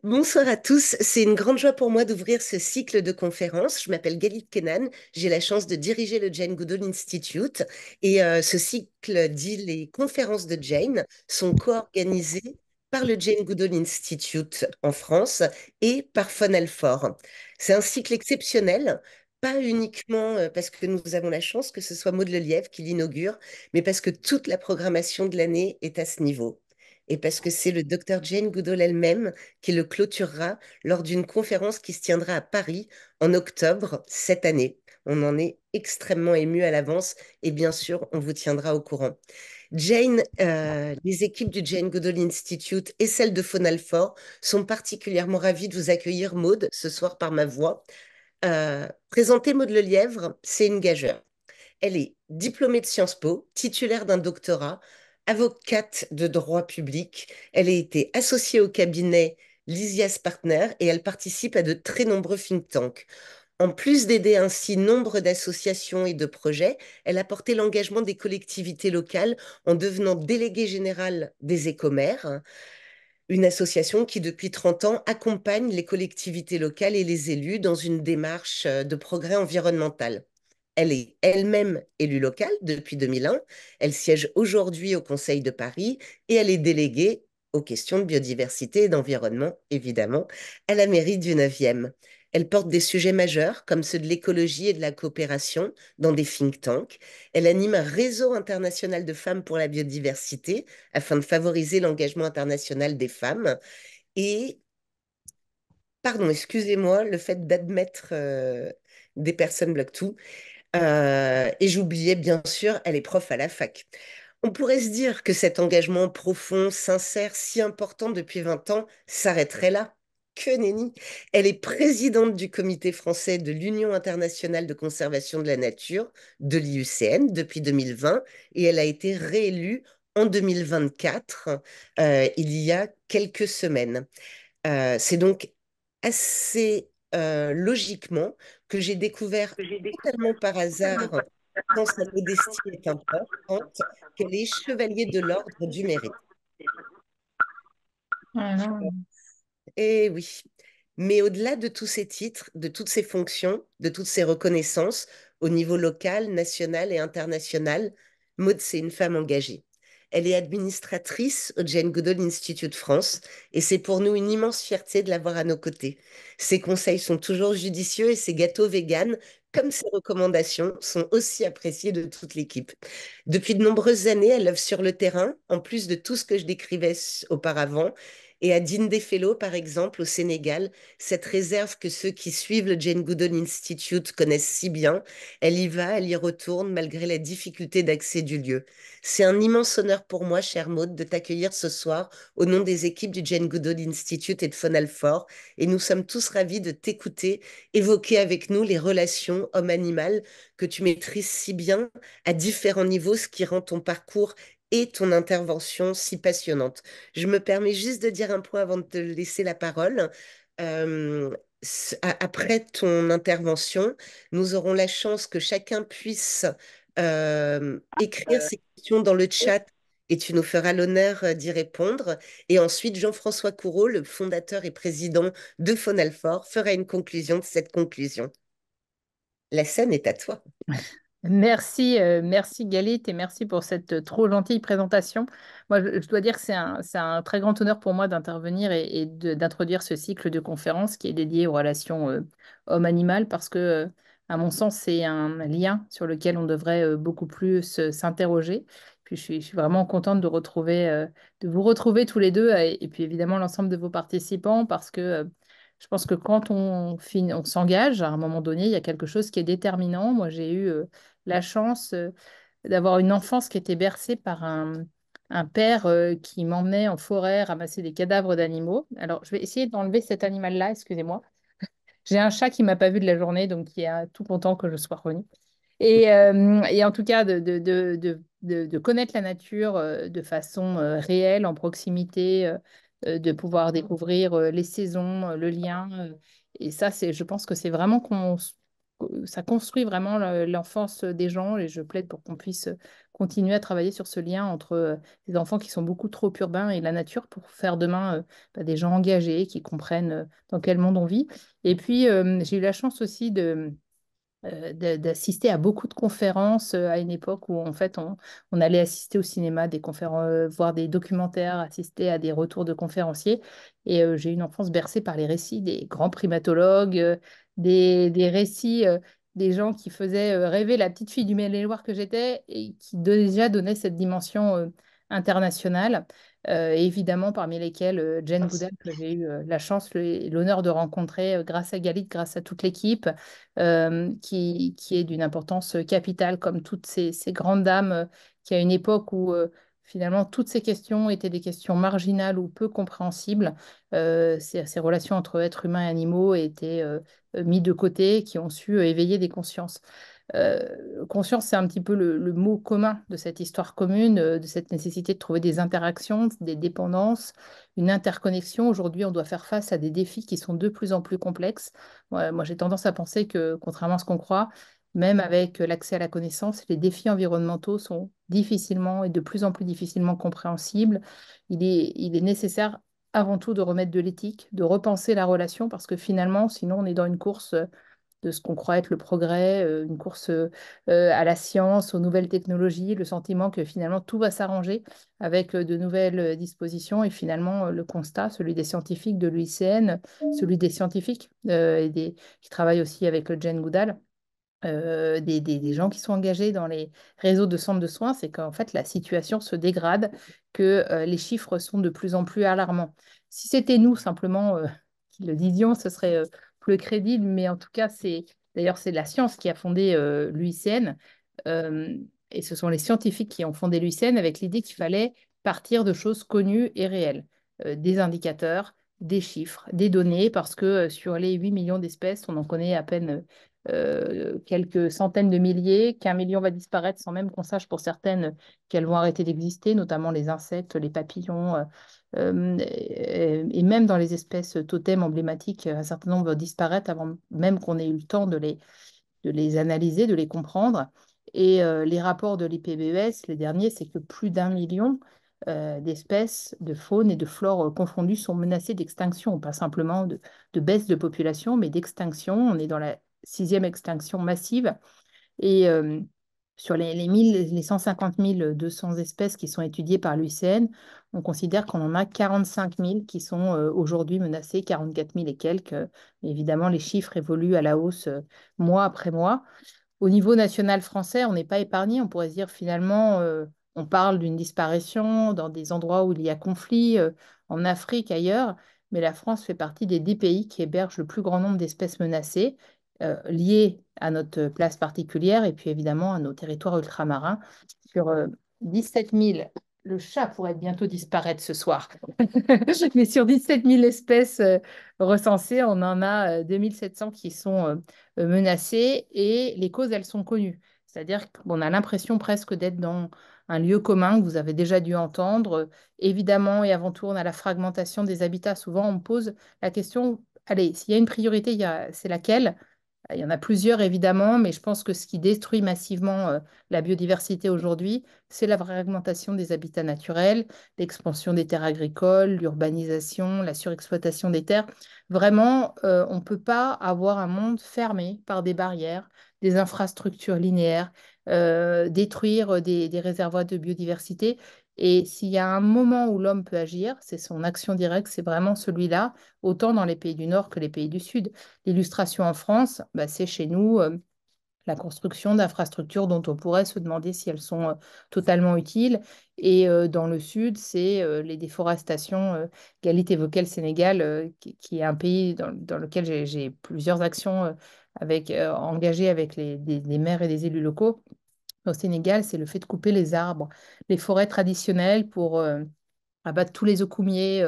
Bonsoir à tous. C'est une grande joie pour moi d'ouvrir ce cycle de conférences. Je m'appelle Galit Kenan. J'ai la chance de diriger le Jane Goodall Institute. Et ce cycle dit les conférences de Jane sont co-organisées par le Jane Goodall Institute en France et par Fonalfort. C'est un cycle exceptionnel, pas uniquement parce que nous avons la chance que ce soit Maud Lelièvre qui l'inaugure, mais parce que toute la programmation de l'année est à ce niveau. Et parce que c'est le docteur Jane Goodall elle-même qui le clôturera lors d'une conférence qui se tiendra à Paris en octobre cette année. On en est extrêmement ému à l'avance et bien sûr, on vous tiendra au courant. Jane, les équipes du Jane Goodall Institute et celles de Fonalfort sont particulièrement ravies de vous accueillir, Maude, ce soir par ma voix. Présenter Maude Lelièvre, c'est une gageure. Elle est diplômée de Sciences Po, titulaire d'un doctorat, avocate de droit public. Elle a été associée au cabinet Lysias Partner et elle participe à de très nombreux think tanks. En plus d'aider ainsi nombre d'associations et de projets, elle a porté l'engagement des collectivités locales en devenant déléguée générale des Écomères, une association qui, depuis 30 ans, accompagne les collectivités locales et les élus dans une démarche de progrès environnemental. Elle est elle-même élue locale depuis 2001. Elle siège aujourd'hui au Conseil de Paris et elle est déléguée aux questions de biodiversité et d'environnement, évidemment, à la mairie du 9e. Elle porte des sujets majeurs comme ceux de l'écologie et de la coopération dans des think tanks. Elle anime un réseau international de femmes pour la biodiversité afin de favoriser l'engagement international des femmes. Et, pardon, excusez-moi, le fait d'admettre des personnes bloque tout. Et j'oubliais, bien sûr, elle est prof à la fac. On pourrait se dire que cet engagement profond, sincère, si important depuis 20 ans s'arrêterait là. Que nenni! Elle est présidente du comité français de l'Union internationale de conservation de la nature, de l'IUCN, depuis 2020, et elle a été réélue en 2024, il y a quelques semaines. C'est donc assez logiquement que j'ai découvert totalement par hasard, tant sa modestie est importante, qu'elle est chevalier de l'ordre du mérite. Voilà. Et oui. Mais au-delà de tous ces titres, de toutes ces fonctions, de toutes ces reconnaissances, au niveau local, national et international, Maud, c'est une femme engagée. Elle est administratrice au Jane Goodall Institute France et c'est pour nous une immense fierté de l'avoir à nos côtés. Ses conseils sont toujours judicieux et ses gâteaux véganes, comme ses recommandations, sont aussi appréciés de toute l'équipe. Depuis de nombreuses années, elle œuvre sur le terrain, en plus de tout ce que je décrivais auparavant, et à Dindéfelo, par exemple, au Sénégal, cette réserve que ceux qui suivent le Jane Goodall Institute connaissent si bien, elle y va, elle y retourne malgré la difficulté d'accès du lieu. C'est un immense honneur pour moi, chère Maud, de t'accueillir ce soir au nom des équipes du Jane Goodall Institute et de Fonalfort, et nous sommes tous ravis de t'écouter évoquer avec nous les relations homme-animal que tu maîtrises si bien à différents niveaux, ce qui rend ton parcours et ton intervention si passionnante. Je me permets juste de dire un point avant de te laisser la parole. Euh, Après ton intervention, nous aurons la chance que chacun puisse écrire ses questions dans le chat et tu nous feras l'honneur d'y répondre. Et ensuite, Jean-François Coureau, le fondateur et président de Fonalfort, fera une conclusion de cette conclusion. La scène est à toi. Merci, merci Galit et merci pour cette trop gentille présentation. Moi, je dois dire que c'est un très grand honneur pour moi d'intervenir d'introduire ce cycle de conférences qui est dédié aux relations homme-animal parce que, à mon sens, c'est un lien sur lequel on devrait beaucoup plus s'interroger. Puis je suis vraiment contente de vous retrouver tous les deux et puis évidemment l'ensemble de vos participants parce que je pense que quand on s'engage, à un moment donné, il y a quelque chose qui est déterminant. Moi, j'ai eu la chance d'avoir une enfance qui était bercée par un père qui m'emmenait en forêt ramasser des cadavres d'animaux. Alors, je vais essayer d'enlever cet animal-là, excusez-moi. J'ai un chat qui m'a pas vu de la journée, donc qui est tout content que je sois revenue. Et en tout cas, de connaître la nature de façon réelle, en proximité, de pouvoir découvrir les saisons, le lien. Et ça, je pense que c'est vraiment ça construit vraiment l'enfance des gens et je plaide pour qu'on puisse continuer à travailler sur ce lien entre les enfants qui sont beaucoup trop urbains et la nature pour faire demain des gens engagés qui comprennent dans quel monde on vit. Et puis, j'ai eu la chance aussi d'assister à beaucoup de conférences à une époque où en fait on allait assister au cinéma, des conférences, voir des documentaires, assister à des retours de conférenciers. Et j'ai eu une enfance bercée par les récits des grands primatologues, des récits des gens qui faisaient rêver la petite fille du Maine-et-Loire que j'étais et qui déjà donnaient cette dimension internationale. Et évidemment, parmi lesquels Jane Goodall, que j'ai eu la chance et l'honneur de rencontrer grâce à Galit, grâce à toute l'équipe qui est d'une importance capitale, comme toutes ces grandes dames qui, à une époque où finalement toutes ces questions étaient des questions marginales ou peu compréhensibles, ces relations entre êtres humains et animaux étaient mises de côté, qui ont su éveiller des consciences. Conscience, c'est un petit peu le mot commun de cette histoire commune, de cette nécessité de trouver des interactions, des dépendances, une interconnexion. Aujourd'hui, on doit faire face à des défis qui sont de plus en plus complexes. Ouais, moi, j'ai tendance à penser que, contrairement à ce qu'on croit, même avec l'accès à la connaissance, les défis environnementaux sont difficilement et de plus en plus difficilement compréhensibles. Il est nécessaire avant tout de remettre de l'éthique, de repenser la relation, parce que finalement, sinon, on est dans une course de ce qu'on croit être le progrès, une course à la science, aux nouvelles technologies, le sentiment que finalement tout va s'arranger avec de nouvelles dispositions et finalement le constat, celui des scientifiques de l'UICN, celui des scientifiques qui travaillent aussi avec le Jane Goodall, des gens qui sont engagés dans les réseaux de centres de soins, c'est qu'en fait la situation se dégrade, que les chiffres sont de plus en plus alarmants. Si c'était nous simplement qui le disions, ce serait plus crédible, mais en tout cas, c'est la science qui a fondé l'UICN, euh, et ce sont les scientifiques qui ont fondé l'UICN avec l'idée qu'il fallait partir de choses connues et réelles, des indicateurs, des chiffres, des données, parce que sur les 8 millions d'espèces, on en connaît à peine quelques centaines de milliers, qu'un million va disparaître sans même qu'on sache pour certaines qu'elles vont arrêter d'exister, notamment les insectes, les papillons, et même dans les espèces totems emblématiques, un certain nombre vont disparaître avant même qu'on ait eu le temps de les analyser, de les comprendre. Et les rapports de l'IPBES, les derniers, c'est que plus d'un million d'espèces de faune et de flore confondues sont menacées d'extinction, pas simplement de baisse de population, mais d'extinction. On est dans la sixième extinction massive. Et sur les 150 200 espèces qui sont étudiées par l'UICN, on considère qu'on en a 45 000 qui sont aujourd'hui menacées, 44 000 et quelques. Évidemment, les chiffres évoluent à la hausse mois après mois. Au niveau national français, on n'est pas épargné. On pourrait se dire finalement, on parle d'une disparition dans des endroits où il y a conflit, en Afrique, ailleurs, mais la France fait partie des 10 pays qui hébergent le plus grand nombre d'espèces menacées, liées à notre place particulière et puis évidemment à nos territoires ultramarins. Sur 17 000, le chat pourrait bientôt disparaître ce soir. Mais sur 17 000 espèces recensées, on en a 2 700 qui sont menacées et les causes, elles sont connues. C'est-à-dire qu'on a l'impression presque d'être dans un lieu commun que vous avez déjà dû entendre. Évidemment, et avant tout, on a la fragmentation des habitats. Souvent, on me pose la question, allez, s'il y a une priorité, c'est laquelle? Il y en a plusieurs, évidemment, mais je pense que ce qui détruit massivement la biodiversité aujourd'hui, c'est la fragmentation des habitats naturels, l'expansion des terres agricoles, l'urbanisation, la surexploitation des terres. Vraiment, on ne peut pas avoir un monde fermé par des barrières, des infrastructures linéaires, détruire des réservoirs de biodiversité. Et s'il y a un moment où l'homme peut agir, c'est son action directe, c'est vraiment celui-là, autant dans les pays du Nord que les pays du Sud. L'illustration en France, bah, c'est chez nous la construction d'infrastructures dont on pourrait se demander si elles sont totalement utiles. Et dans le sud, c'est les déforestations. Galit évoquait le Sénégal, qui est un pays dans lequel j'ai plusieurs actions engagées avec des maires et des élus locaux. Au Sénégal, c'est le fait de couper les arbres, les forêts traditionnelles pour abattre tous les aucumiers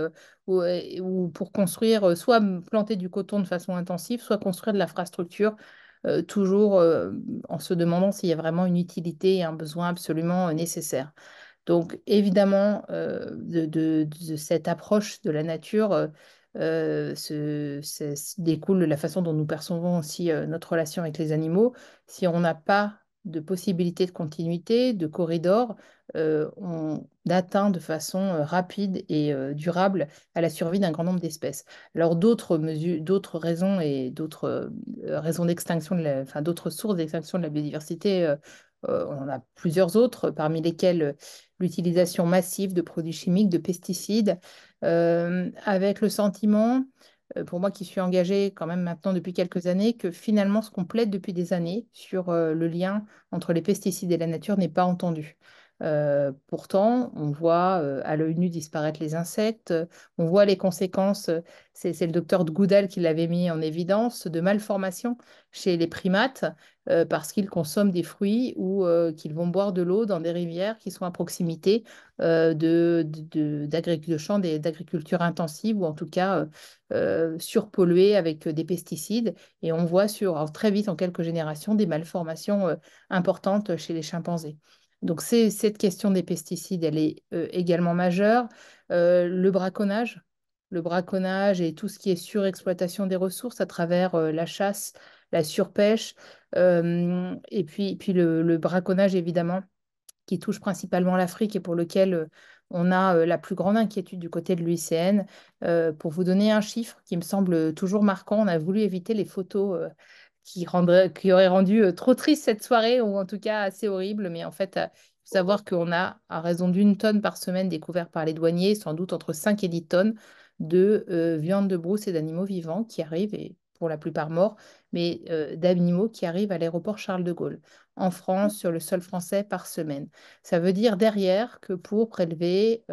ou pour construire, soit planter du coton de façon intensive, soit construire de l'infrastructure, toujours en se demandant s'il y a vraiment une utilité et un besoin absolument nécessaire. Donc évidemment, de cette approche de la nature, découle de la façon dont nous percevons aussi notre relation avec les animaux. Si on n'a pas de possibilité de continuité, de corridor, on atteint de façon rapide et durable à la survie d'un grand nombre d'espèces. Alors d'autres mesures, d'autres raisons et d'autres raisons d'extinction, enfin d'autres sources d'extinction de la biodiversité, on en a plusieurs autres, parmi lesquelles l'utilisation massive de produits chimiques, de pesticides, avec le sentiment, pour moi qui suis engagée quand même maintenant depuis quelques années, que finalement ce qu'on plaide depuis des années sur le lien entre les pesticides et la nature n'est pas entendu. Pourtant, on voit à l'œil nu disparaître les insectes, on voit les conséquences, c'est le docteur Goodall qui l'avait mis en évidence, de malformations chez les primates parce qu'ils consomment des fruits ou qu'ils vont boire de l'eau dans des rivières qui sont à proximité de champs d'agriculture intensive ou en tout cas surpollués avec des pesticides. Et on voit alors, très vite, en quelques générations, des malformations importantes chez les chimpanzés. Donc cette question des pesticides, elle est également majeure. Le braconnage et tout ce qui est surexploitation des ressources à travers la chasse, la surpêche, et puis le braconnage, évidemment, qui touche principalement l'Afrique et pour lequel on a la plus grande inquiétude du côté de l'UICN. Pour vous donner un chiffre qui me semble toujours marquant, on a voulu éviter les photos qui auraient rendu trop triste cette soirée, ou en tout cas assez horrible. Mais en fait, il faut savoir qu'on a, à raison d'une tonne par semaine découvert par les douaniers, sans doute entre 5 et 10 tonnes de viande de brousse et d'animaux vivants qui arrivent, et pour la plupart morts, mais d'animaux qui arrivent à l'aéroport Charles de Gaulle en France, sur le sol français, par semaine. Ça veut dire derrière que pour prélever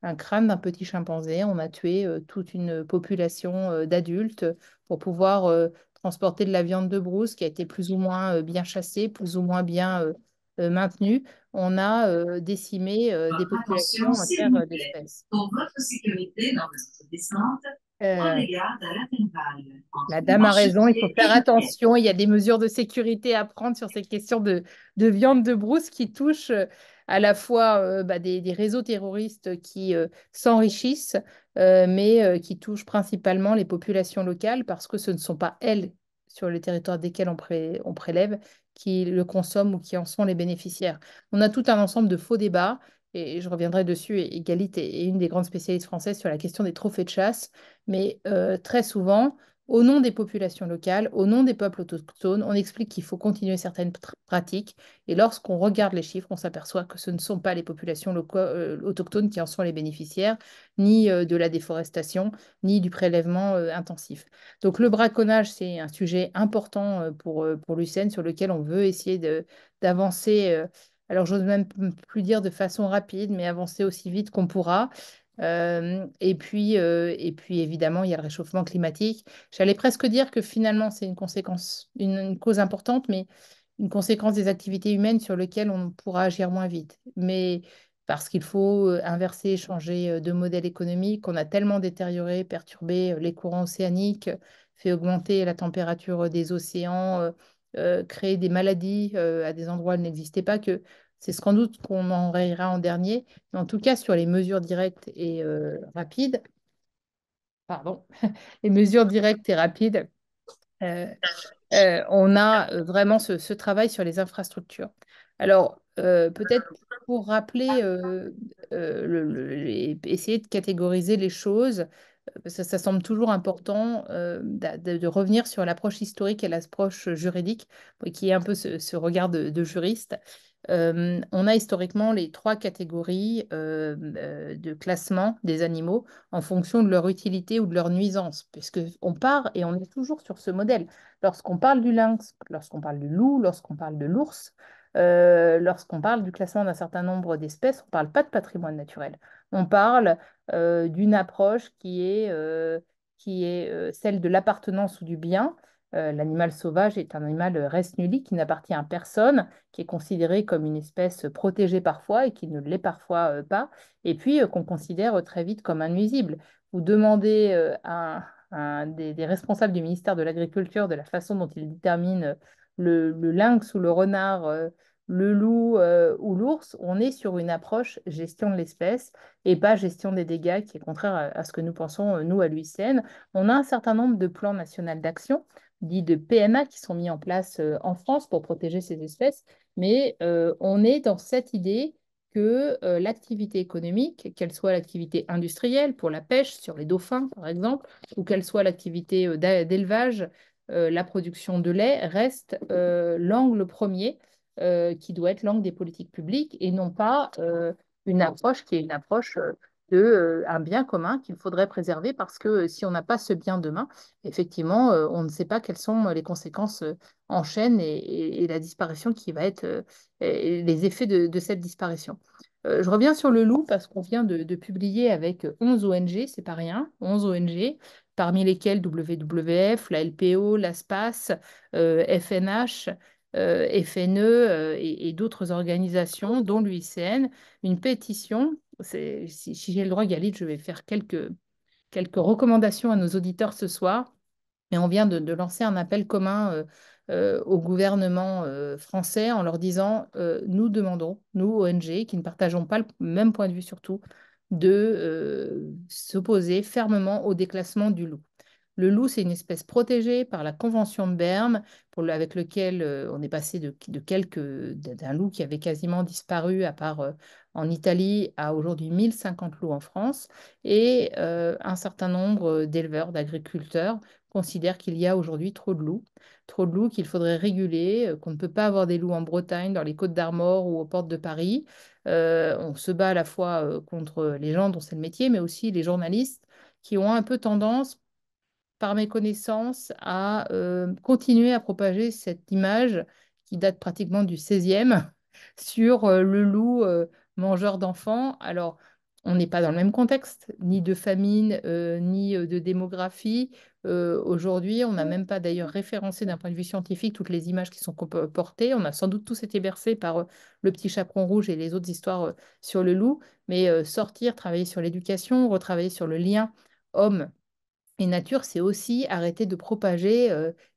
un crâne d'un petit chimpanzé, on a tué toute une population d'adultes pour pouvoir transporter de la viande de brousse qui a été plus ou moins bien chassée, plus ou moins bien maintenue. On a décimé des Attention, populations s'il vous entières plaît. d'espèces. Pour votre sécurité dans votre descente, Euh, prenez garde à l'intervalle La entre dame a raison, il faut marchepied faire et moquette. attention. Il y a des mesures de sécurité à prendre sur ces questions de viande de brousse qui touchent à la fois des réseaux terroristes qui s'enrichissent, mais qui touchent principalement les populations locales parce que ce ne sont pas elles, sur le territoire desquelles on prélève, qui le consomment ou qui en sont les bénéficiaires. On a tout un ensemble de faux débats, et je reviendrai dessus, et Galit est une des grandes spécialistes françaises sur la question des trophées de chasse, mais très souvent, au nom des populations locales, au nom des peuples autochtones, on explique qu'il faut continuer certaines pratiques. Et lorsqu'on regarde les chiffres, on s'aperçoit que ce ne sont pas les populations autochtones qui en sont les bénéficiaires, ni de la déforestation, ni du prélèvement intensif. Donc le braconnage, c'est un sujet important pour l'UICN, sur lequel on veut essayer d'avancer. Alors j'ose même plus dire de façon rapide, mais avancer aussi vite qu'on pourra. Et puis, évidemment, il y a le réchauffement climatique. J'allais presque dire que finalement, c'est une conséquence, une cause importante, mais une conséquence des activités humaines sur lesquelles on pourra agir moins vite. Mais parce qu'il faut inverser, changer de modèle économique, on a tellement détérioré, perturbé les courants océaniques, fait augmenter la température des océans, créé des maladies à des endroits où elles n'existaient pas, que c'est sans doute qu'on en rayera en dernier. Mais en tout cas, sur les mesures directes et rapides, pardon, les mesures directes et rapides, euh, on a vraiment ce travail sur les infrastructures. Alors, peut-être pour rappeler, essayer de catégoriser les choses, ça semble toujours important de revenir sur l'approche historique et l'approche juridique, qui est un peu ce regard de juriste. On a historiquement les trois catégories de classement des animaux en fonction de leur utilité ou de leur nuisance, puisque on part et on est toujours sur ce modèle. Lorsqu'on parle du lynx, lorsqu'on parle du loup, lorsqu'on parle de l'ours, lorsqu'on parle du classement d'un certain nombre d'espèces, on ne parle pas de patrimoine naturel. On parle d'une approche qui est celle de l'appartenance ou du bien. L'animal sauvage est un animal res nulli qui n'appartient à personne, qui est considéré comme une espèce protégée parfois et qui ne l'est parfois pas, et puis qu'on considère très vite comme un nuisible. Vous demandez des responsables du ministère de l'Agriculture de la façon dont ils déterminent le lynx ou le renard le loup ou l'ours, on est sur une approche gestion de l'espèce et pas gestion des dégâts, qui est contraire à ce que nous pensons, nous, à l'UICN. On a un certain nombre de plans nationaux d'action, dits de PMA, qui sont mis en place en France pour protéger ces espèces, mais on est dans cette idée que l'activité économique, qu'elle soit l'activité industrielle pour la pêche sur les dauphins, par exemple, ou qu'elle soit l'activité d'élevage, la production de lait, reste l'angle premier qui doit être l'angle des politiques publiques et non pas une approche qui est une approche de un bien commun qu'il faudrait préserver parce que si on n'a pas ce bien demain, effectivement, on ne sait pas quelles sont les conséquences en chaîne et la disparition qui va être, et les effets de cette disparition. Je reviens sur le loup parce qu'on vient de publier avec 11 ONG, c'est pas rien, 11 ONG, parmi lesquelles WWF, la LPO, l'ASPAS, FNH, FNE et d'autres organisations, dont l'UICN, une pétition. Si j'ai le droit, Galit, je vais faire quelques recommandations à nos auditeurs ce soir. Et on vient de lancer un appel commun au gouvernement français en leur disant, nous demandons, nous, ONG, qui ne partageons pas le même point de vue surtout, de s'opposer fermement au déclassement du loup. Le loup, c'est une espèce protégée par la Convention de Berne, avec lequel on est passé d'un loup qui avait quasiment disparu, à part en Italie, à aujourd'hui 1050 loups en France. Et un certain nombre d'éleveurs, d'agriculteurs considèrent qu'il y a aujourd'hui trop de loups qu'il faudrait réguler, qu'on ne peut pas avoir des loups en Bretagne, dans les Côtes d'Armor ou aux portes de Paris. On se bat à la fois contre les gens dont c'est le métier, mais aussi les journalistes qui ont un peu tendance, par mes connaissances, à continuer à propager cette image qui date pratiquement du 16e sur le loup mangeur d'enfants. Alors, on n'est pas dans le même contexte, ni de famine, ni de démographie. Aujourd'hui, on n'a même pas d'ailleurs référencé d'un point de vue scientifique toutes les images qui sont portées. On a sans doute tous été bercés par le petit chaperon rouge et les autres histoires sur le loup. Mais sortir, travailler sur l'éducation, retravailler sur le lien homme et nature, c'est aussi arrêter de propager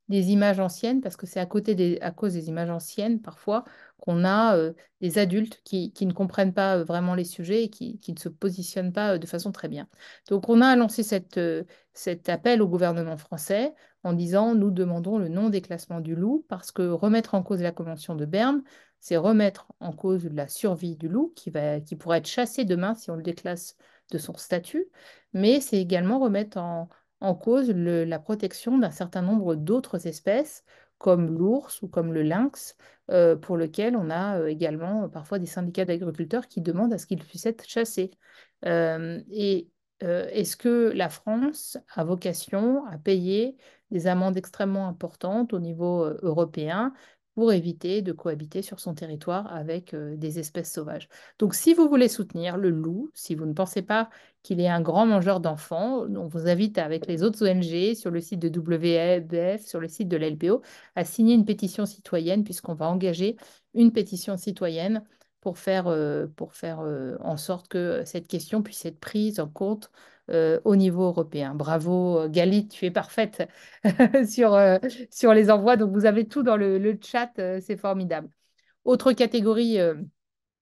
des images anciennes, parce que c'est à cause des images anciennes, parfois, qu'on a des adultes qui ne comprennent pas vraiment les sujets et qui ne se positionnent pas de façon très bien. Donc, on a lancé cet appel au gouvernement français en disant, nous demandons le non-déclassement du loup, parce que remettre en cause la Convention de Berne, c'est remettre en cause la survie du loup, qui pourrait être chassé demain si on le déclasse de son statut, mais c'est également remettre en cause la protection d'un certain nombre d'autres espèces, comme l'ours ou comme le lynx, pour lequel on a également parfois des syndicats d'agriculteurs qui demandent à ce qu'ils puissent être chassés. Et est-ce que la France a vocation à payer des amendes extrêmement importantes au niveau européen pour éviter de cohabiter sur son territoire avec des espèces sauvages? Donc, si vous voulez soutenir le loup, si vous ne pensez pas qu'il est un grand mangeur d'enfants, on vous invite avec les autres ONG sur le site de WWF, sur le site de l'LPO, à signer une pétition citoyenne, puisqu'on va engager une pétition citoyenne pour faire en sorte que cette question puisse être prise en compte au niveau européen. Bravo, Galit, tu es parfaite sur, sur les envois. Donc, vous avez tout dans le chat, c'est formidable. Autre catégorie,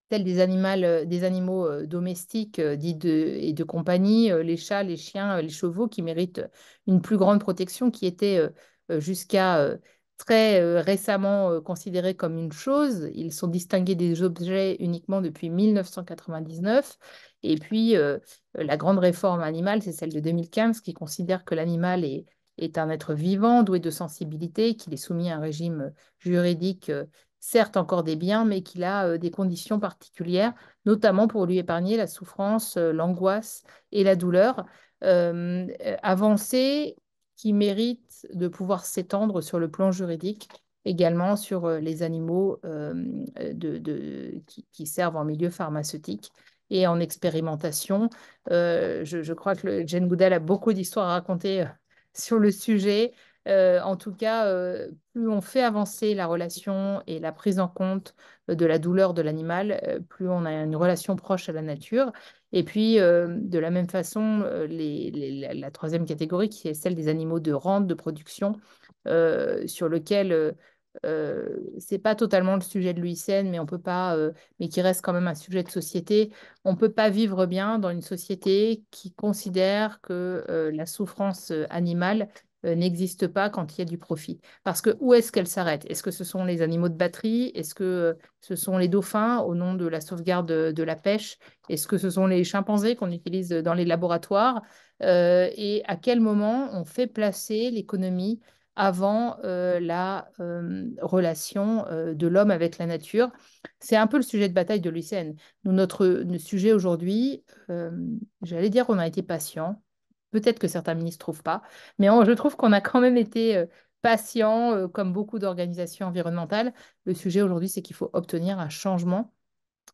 tels des animaux domestiques et de compagnie, les chats, les chiens, les chevaux, qui méritent une plus grande protection, qui étaient jusqu'à très récemment considérés comme une chose. Ils sont distingués des objets uniquement depuis 1999. Et puis, la grande réforme animale, c'est celle de 2015, qui considère que l'animal est un être vivant, doué de sensibilité, qu'il est soumis à un régime juridique certes encore des biens, mais qu'il a des conditions particulières, notamment pour lui épargner la souffrance, l'angoisse et la douleur. Avancée qui mérite de pouvoir s'étendre sur le plan juridique, également sur les animaux qui servent en milieu pharmaceutique et en expérimentation. Je crois que Jane Goodall a beaucoup d'histoires à raconter sur le sujet. En tout cas, plus on fait avancer la relation et la prise en compte de la douleur de l'animal, plus on a une relation proche à la nature. Et puis, de la même façon, la troisième catégorie, qui est celle des animaux de rente, de production, sur lequel c'est pas totalement le sujet de l'UICN, mais on peut pas, mais qui reste quand même un sujet de société. On peut pas vivre bien dans une société qui considère que la souffrance animale n'existe pas quand il y a du profit. Parce que où est-ce qu'elle s'arrête? Est-ce que ce sont les animaux de batterie? Est-ce que ce sont les dauphins au nom de la sauvegarde de la pêche? Est-ce que ce sont les chimpanzés qu'on utilise dans les laboratoires? Et à quel moment on fait placer l'économie avant la relation de l'homme avec la nature? C'est un peu le sujet de bataille de l'UICN. Nous, notre sujet aujourd'hui, j'allais dire qu'on a été patient. Peut-être que certains ministres ne trouvent pas, mais je trouve qu'on a quand même été patient, comme beaucoup d'organisations environnementales. Le sujet aujourd'hui, c'est qu'il faut obtenir un changement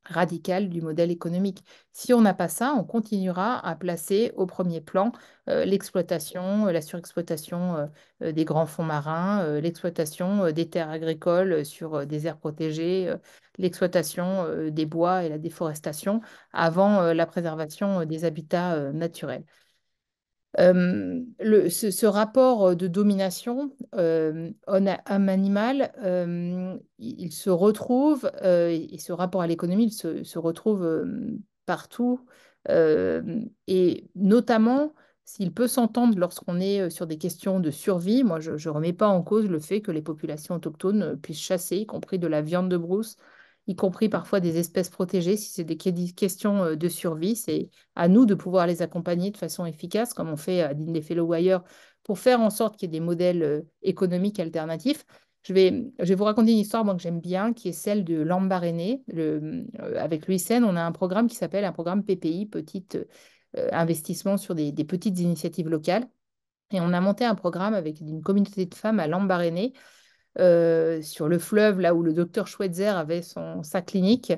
radical du modèle économique. Si on n'a pas ça, on continuera à placer au premier plan l'exploitation, la surexploitation des grands fonds marins, l'exploitation des terres agricoles sur des aires protégées, l'exploitation des bois et la déforestation avant la préservation des habitats naturels. Ce rapport de domination homme animal, il se retrouve, et ce rapport à l'économie, il se retrouve partout, et notamment s'il peut s'entendre lorsqu'on est sur des questions de survie. Moi, je ne remets pas en cause le fait que les populations autochtones puissent chasser, y compris de la viande de brousse, y compris parfois des espèces protégées, si c'est des questions de survie. C'est à nous de pouvoir les accompagner de façon efficace, comme on fait à Fellow ou ailleurs, pour faire en sorte qu'il y ait des modèles économiques alternatifs. Je vais vous raconter une histoire moi, que j'aime bien, qui est celle de Lambaréné. Avec l'UICN, on a un programme qui s'appelle un programme PPI, petit investissement sur des petites initiatives locales. Et on a monté un programme avec une communauté de femmes à Lambaréné, sur le fleuve, là où le docteur Schweitzer avait sa clinique,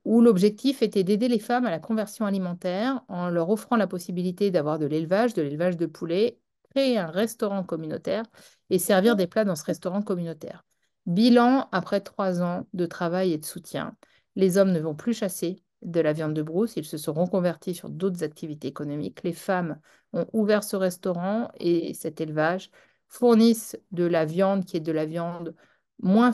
où l'objectif était d'aider les femmes à la conversion alimentaire en leur offrant la possibilité d'avoir de l'élevage de poulet, créer un restaurant communautaire et servir des plats dans ce restaurant communautaire. Bilan après 3 ans de travail et de soutien, les hommes ne vont plus chasser de la viande de brousse, ils se sont reconvertis sur d'autres activités économiques. Les femmes ont ouvert ce restaurant et cet élevage, fournissent de la viande qui est de la viande moins,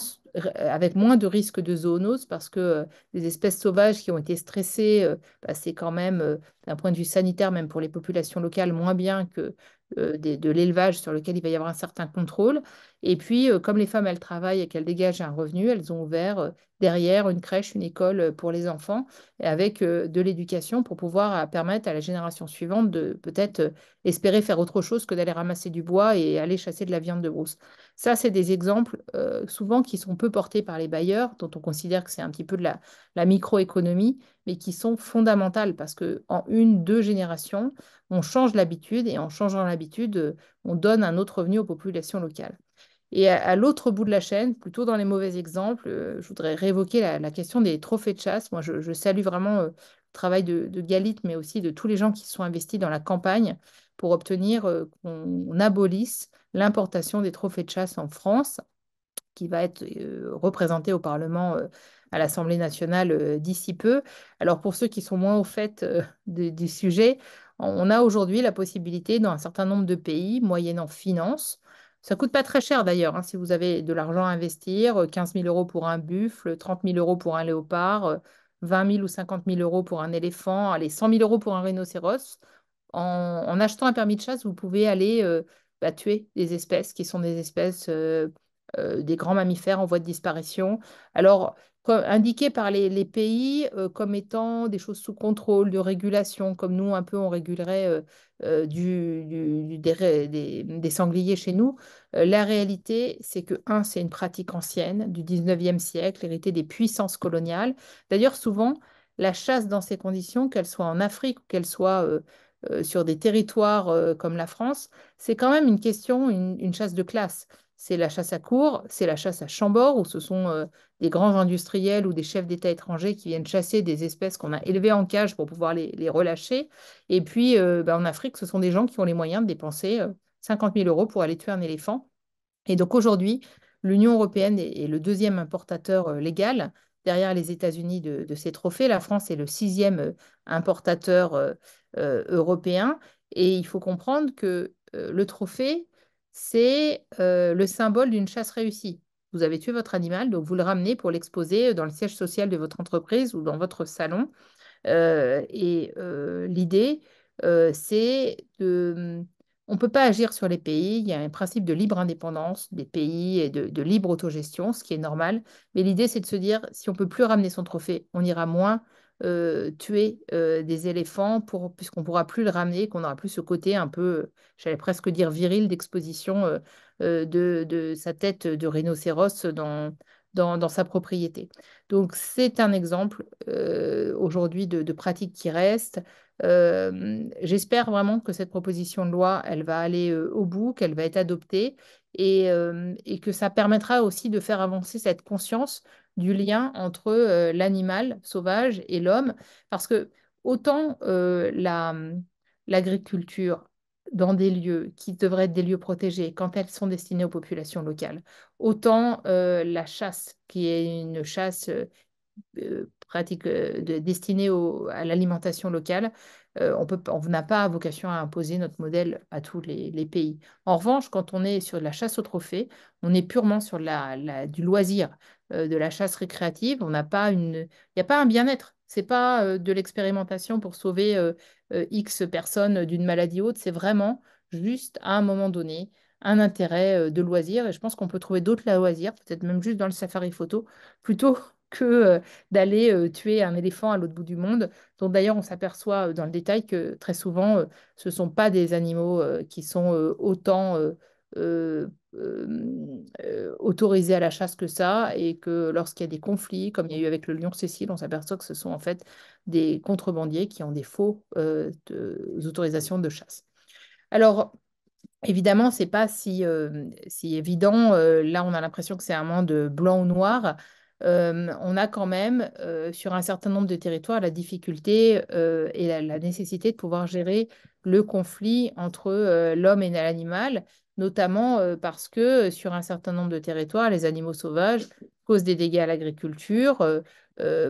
avec moins de risques de zoonose parce que les espèces sauvages qui ont été stressées, bah, c'est quand même, d'un point de vue sanitaire, même pour les populations locales, moins bien que de l'élevage sur lequel il va y avoir un certain contrôle. Et puis, comme les femmes, elles travaillent et qu'elles dégagent un revenu, elles ont ouvert derrière une crèche, une école pour les enfants, et avec de l'éducation pour pouvoir permettre à la génération suivante de peut-être espérer faire autre chose que d'aller ramasser du bois et aller chasser de la viande de brousse. Ça, c'est des exemples souvent qui sont peu portés par les bailleurs, dont on considère que c'est un petit peu de la microéconomie, mais qui sont fondamentales parce qu'en 1, 2 générations, on change l'habitude et en changeant l'habitude, on donne un autre revenu aux populations locales. Et à l'autre bout de la chaîne, plutôt dans les mauvais exemples, je voudrais réévoquer la question des trophées de chasse. Moi, je salue vraiment le travail de Galit, mais aussi de tous les gens qui se sont investis dans la campagne pour obtenir qu'on abolisse l'importation des trophées de chasse en France, qui va être représenté au Parlement, à l'Assemblée nationale d'ici peu. Alors pour ceux qui sont moins au fait du sujet, on a aujourd'hui la possibilité dans un certain nombre de pays, moyennant finance, ça coûte pas très cher d'ailleurs, hein, si vous avez de l'argent à investir, 15 000 euros pour un buffle, 30 000 euros pour un léopard, 20 000 ou 50 000 euros pour un éléphant, allez, 100 000 euros pour un rhinocéros. En achetant un permis de chasse, vous pouvez aller tuer des espèces qui sont des espèces, des grands mammifères en voie de disparition. Alors, indiqués par les pays comme étant des choses sous contrôle, de régulation, comme nous, un peu, on régulerait des sangliers chez nous. La réalité, c'est que, c'est une pratique ancienne du 19e siècle, héritée des puissances coloniales. D'ailleurs, souvent, la chasse dans ces conditions, qu'elle soit en Afrique ou qu'elle soit sur des territoires comme la France, c'est quand même une question, une chasse de classe. C'est la chasse à courre, c'est la chasse à Chambord, où ce sont des grands industriels ou des chefs d'État étrangers qui viennent chasser des espèces qu'on a élevées en cage pour pouvoir les relâcher. Et puis, en Afrique, ce sont des gens qui ont les moyens de dépenser 50 000 euros pour aller tuer un éléphant. Et donc aujourd'hui, l'Union européenne est le deuxième importateur légal derrière les États-Unis de ces trophées. La France est le sixième importateur européen. Et il faut comprendre que le trophée, c'est le symbole d'une chasse réussie. vous avez tué votre animal, donc vous le ramenez pour l'exposer dans le siège social de votre entreprise ou dans votre salon. L'idée, c'est de... On ne peut pas agir sur les pays. Il y a un principe de libre indépendance des pays et de libre autogestion, ce qui est normal. Mais l'idée, c'est de se dire, si on ne peut plus ramener son trophée, on ira moins tuer des éléphants puisqu'on ne pourra plus le ramener, qu'on n'aura plus ce côté un peu, j'allais presque dire viril, d'exposition de sa tête de rhinocéros dans sa propriété. Donc, c'est un exemple aujourd'hui de pratique qui reste. J'espère vraiment que cette proposition de loi, elle va aller au bout, qu'elle va être adoptée et que ça permettra aussi de faire avancer cette conscience du lien entre l'animal sauvage et l'homme. Parce que autant l'agriculture dans des lieux qui devraient être des lieux protégés quand elles sont destinées aux populations locales, autant la chasse, qui est une chasse pratique destinée à l'alimentation locale, on n'a pas vocation à imposer notre modèle à tous les pays. En revanche, quand on est sur de la chasse au trophée, on est purement sur du loisir, de la chasse récréative. On n'a pas il n'y a pas un bien-être. C'est pas de l'expérimentation pour sauver X personnes d'une maladie haute. C'est vraiment juste à un moment donné un intérêt de loisir. Et je pense qu'on peut trouver d'autres loisirs, peut-être même juste dans le safari photo, plutôt que d'aller tuer un éléphant à l'autre bout du monde, dont d'ailleurs on s'aperçoit dans le détail que très souvent ce ne sont pas des animaux qui sont autant euh, autorisés à la chasse que ça, et que lorsqu'il y a des conflits, comme il y a eu avec le lion Cécile, on s'aperçoit que ce sont en fait des contrebandiers qui ont des faux autorisations de chasse. Alors, évidemment, c'est pas si évident. Là, on a l'impression que c'est un monde blanc ou noir. On a quand même, sur un certain nombre de territoires, la difficulté et la nécessité de pouvoir gérer le conflit entre l'homme et l'animal, notamment parce que sur un certain nombre de territoires, les animaux sauvages causent des dégâts à l'agriculture,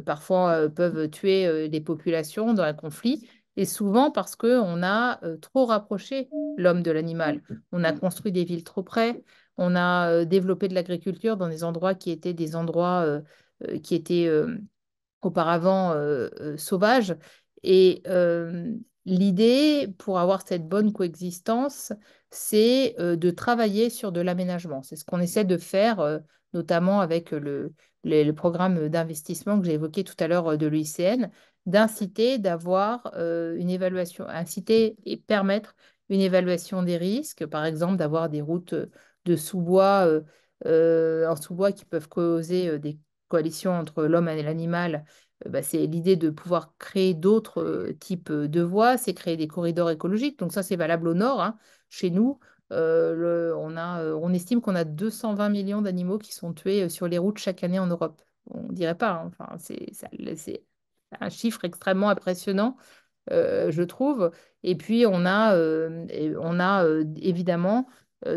parfois peuvent tuer des populations dans un conflit, et souvent parce qu'on a trop rapproché l'homme de l'animal. On a construit des villes trop près, on a développé de l'agriculture dans des endroits qui étaient des endroits qui étaient auparavant sauvages. Et l'idée, pour avoir cette bonne coexistence, c'est de travailler sur de l'aménagement. C'est ce qu'on essaie de faire, notamment avec le programme d'investissement que j'ai évoqué tout à l'heure de l'UICN, d'inciter, d'avoir une évaluation, inciter et permettre une évaluation des risques, par exemple d'avoir des routes de sous-bois, en sous-bois qui peuvent causer des coalitions entre l'homme et l'animal. Bah, c'est l'idée de pouvoir créer d'autres types de voies, c'est créer des corridors écologiques. Donc ça, c'est valable au nord, hein. Chez nous, on estime qu'on a 220 millions d'animaux qui sont tués sur les routes chaque année en Europe. On ne dirait pas, hein. Enfin, c'est un chiffre extrêmement impressionnant, je trouve. Et puis, on a évidemment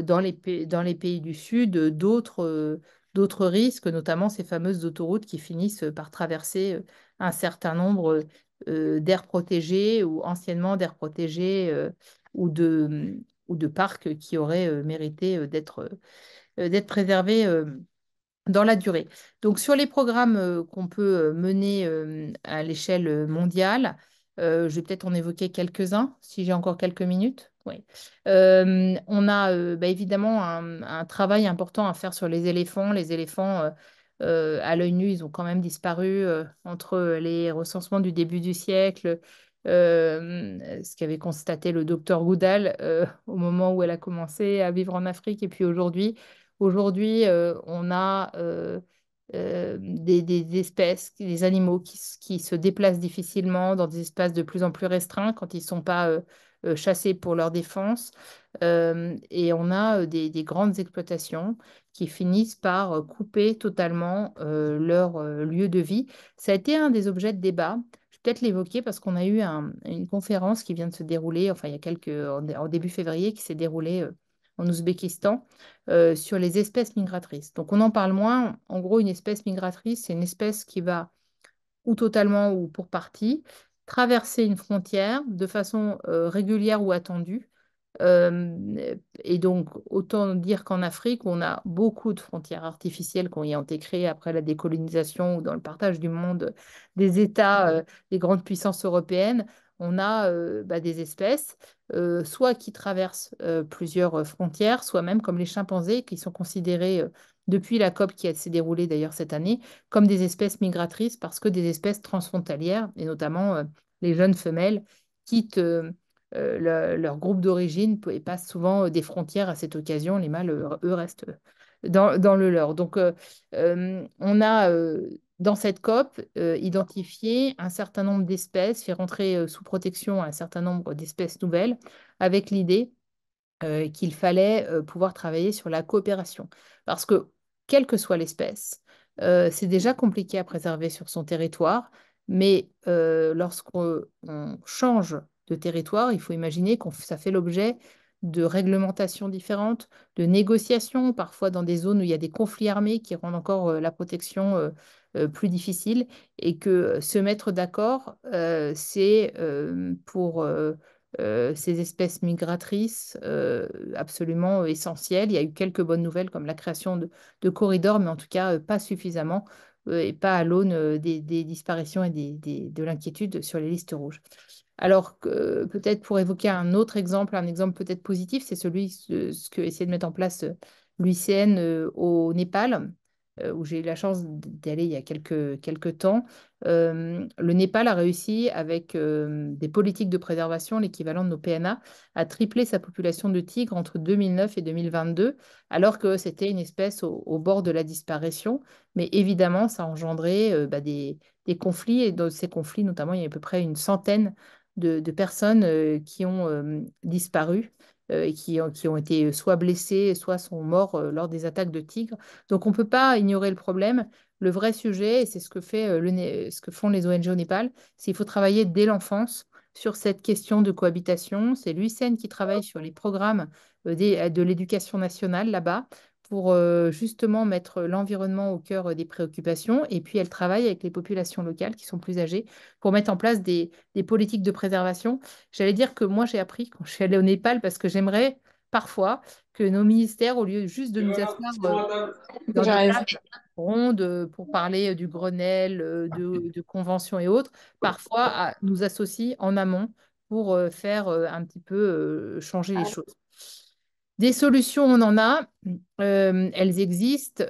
dans les pays du Sud d'autres risques, notamment ces fameuses autoroutes qui finissent par traverser un certain nombre d'aires protégées ou anciennement d'aires protégées ou de parcs qui auraient mérité d'être préservés dans la durée. Donc, sur les programmes qu'on peut mener à l'échelle mondiale, je vais peut-être en évoquer quelques-uns, si j'ai encore quelques minutes. Oui. On a bah, évidemment un travail important à faire sur les éléphants. Les éléphants, à l'œil nu, ils ont quand même disparu entre les recensements du début du siècle, ce qu'avait constaté le docteur Goodall au moment où elle a commencé à vivre en Afrique, et puis aujourd'hui. Aujourd'hui, on a des espèces, des animaux qui se déplacent difficilement dans des espaces de plus en plus restreints quand ils ne sont pas chassés pour leur défense. Et on a des grandes exploitations qui finissent par couper totalement leur lieu de vie. Ça a été un des objets de débat. Je vais peut-être l'évoquer parce qu'on a eu une conférence qui vient de se dérouler, enfin il y a en début février, qui s'est déroulée en Ouzbékistan sur les espèces migratrices. Donc on en parle moins. En gros, une espèce migratrice, c'est une espèce qui va, ou totalement ou pour partie, traverser une frontière de façon régulière ou attendue Et donc, autant dire qu'en Afrique, on a beaucoup de frontières artificielles qui ont été créées après la décolonisation ou dans le partage du monde des États, des grandes puissances européennes. On a des espèces, soit qui traversent plusieurs frontières, soit même comme les chimpanzés, qui sont considérés, depuis la COP qui s'est déroulée d'ailleurs cette année, comme des espèces migratrices parce que des espèces transfrontalières, et notamment les jeunes femelles, quittent leur groupe d'origine et passent souvent des frontières à cette occasion. Les mâles, eux, restent dans le leur. Donc, on a dans cette COP identifié un certain nombre d'espèces, fait rentrer sous protection un certain nombre d'espèces nouvelles, avec l'idée qu'il fallait pouvoir travailler sur la coopération. Parce que, quelle que soit l'espèce, c'est déjà compliqué à préserver sur son territoire, mais lorsqu'on change de territoire, il faut imaginer que ça fait l'objet de réglementations différentes, de négociations, parfois dans des zones où il y a des conflits armés qui rendent encore la protection plus difficile, et que se mettre d'accord, c'est pour ces espèces migratrices absolument essentielles. Il y a eu quelques bonnes nouvelles comme la création de corridors, mais en tout cas pas suffisamment et pas à l'aune des disparitions et de l'inquiétude sur les listes rouges. Alors que peut-être pour évoquer un autre exemple, un exemple peut-être positif, c'est ce que essaie de mettre en place l'UICN au Népal, où j'ai eu la chance d'aller il y a quelques temps. Le Népal a réussi, avec des politiques de préservation, l'équivalent de nos PNA, à tripler sa population de tigres entre 2009 et 2022, alors que c'était une espèce au bord de la disparition. Mais évidemment, ça a engendré des conflits, et dans ces conflits, notamment, il y a à peu près une centaine de personnes qui ont disparu et qui ont été soit blessées, soit sont morts lors des attaques de tigres. Donc, on ne peut pas ignorer le problème. Le vrai sujet, et c'est ce que ce que font les ONG au Népal, c'est qu'il faut travailler dès l'enfance sur cette question de cohabitation. C'est l'UICN qui travaille sur les programmes de l'éducation nationale là-bas pour justement mettre l'environnement au cœur des préoccupations. Et puis, elle travaille avec les populations locales qui sont plus âgées pour mettre en place des politiques de préservation. J'allais dire que moi, j'ai appris quand je suis allée au Népal parce que j'aimerais parfois que nos ministères, au lieu juste de nous asseoir dans des J'arrive. tables rondes pour parler du Grenelle, de conventions et autres, parfois nous associent en amont pour faire un petit peu changer les choses. Des solutions, on en a, elles existent.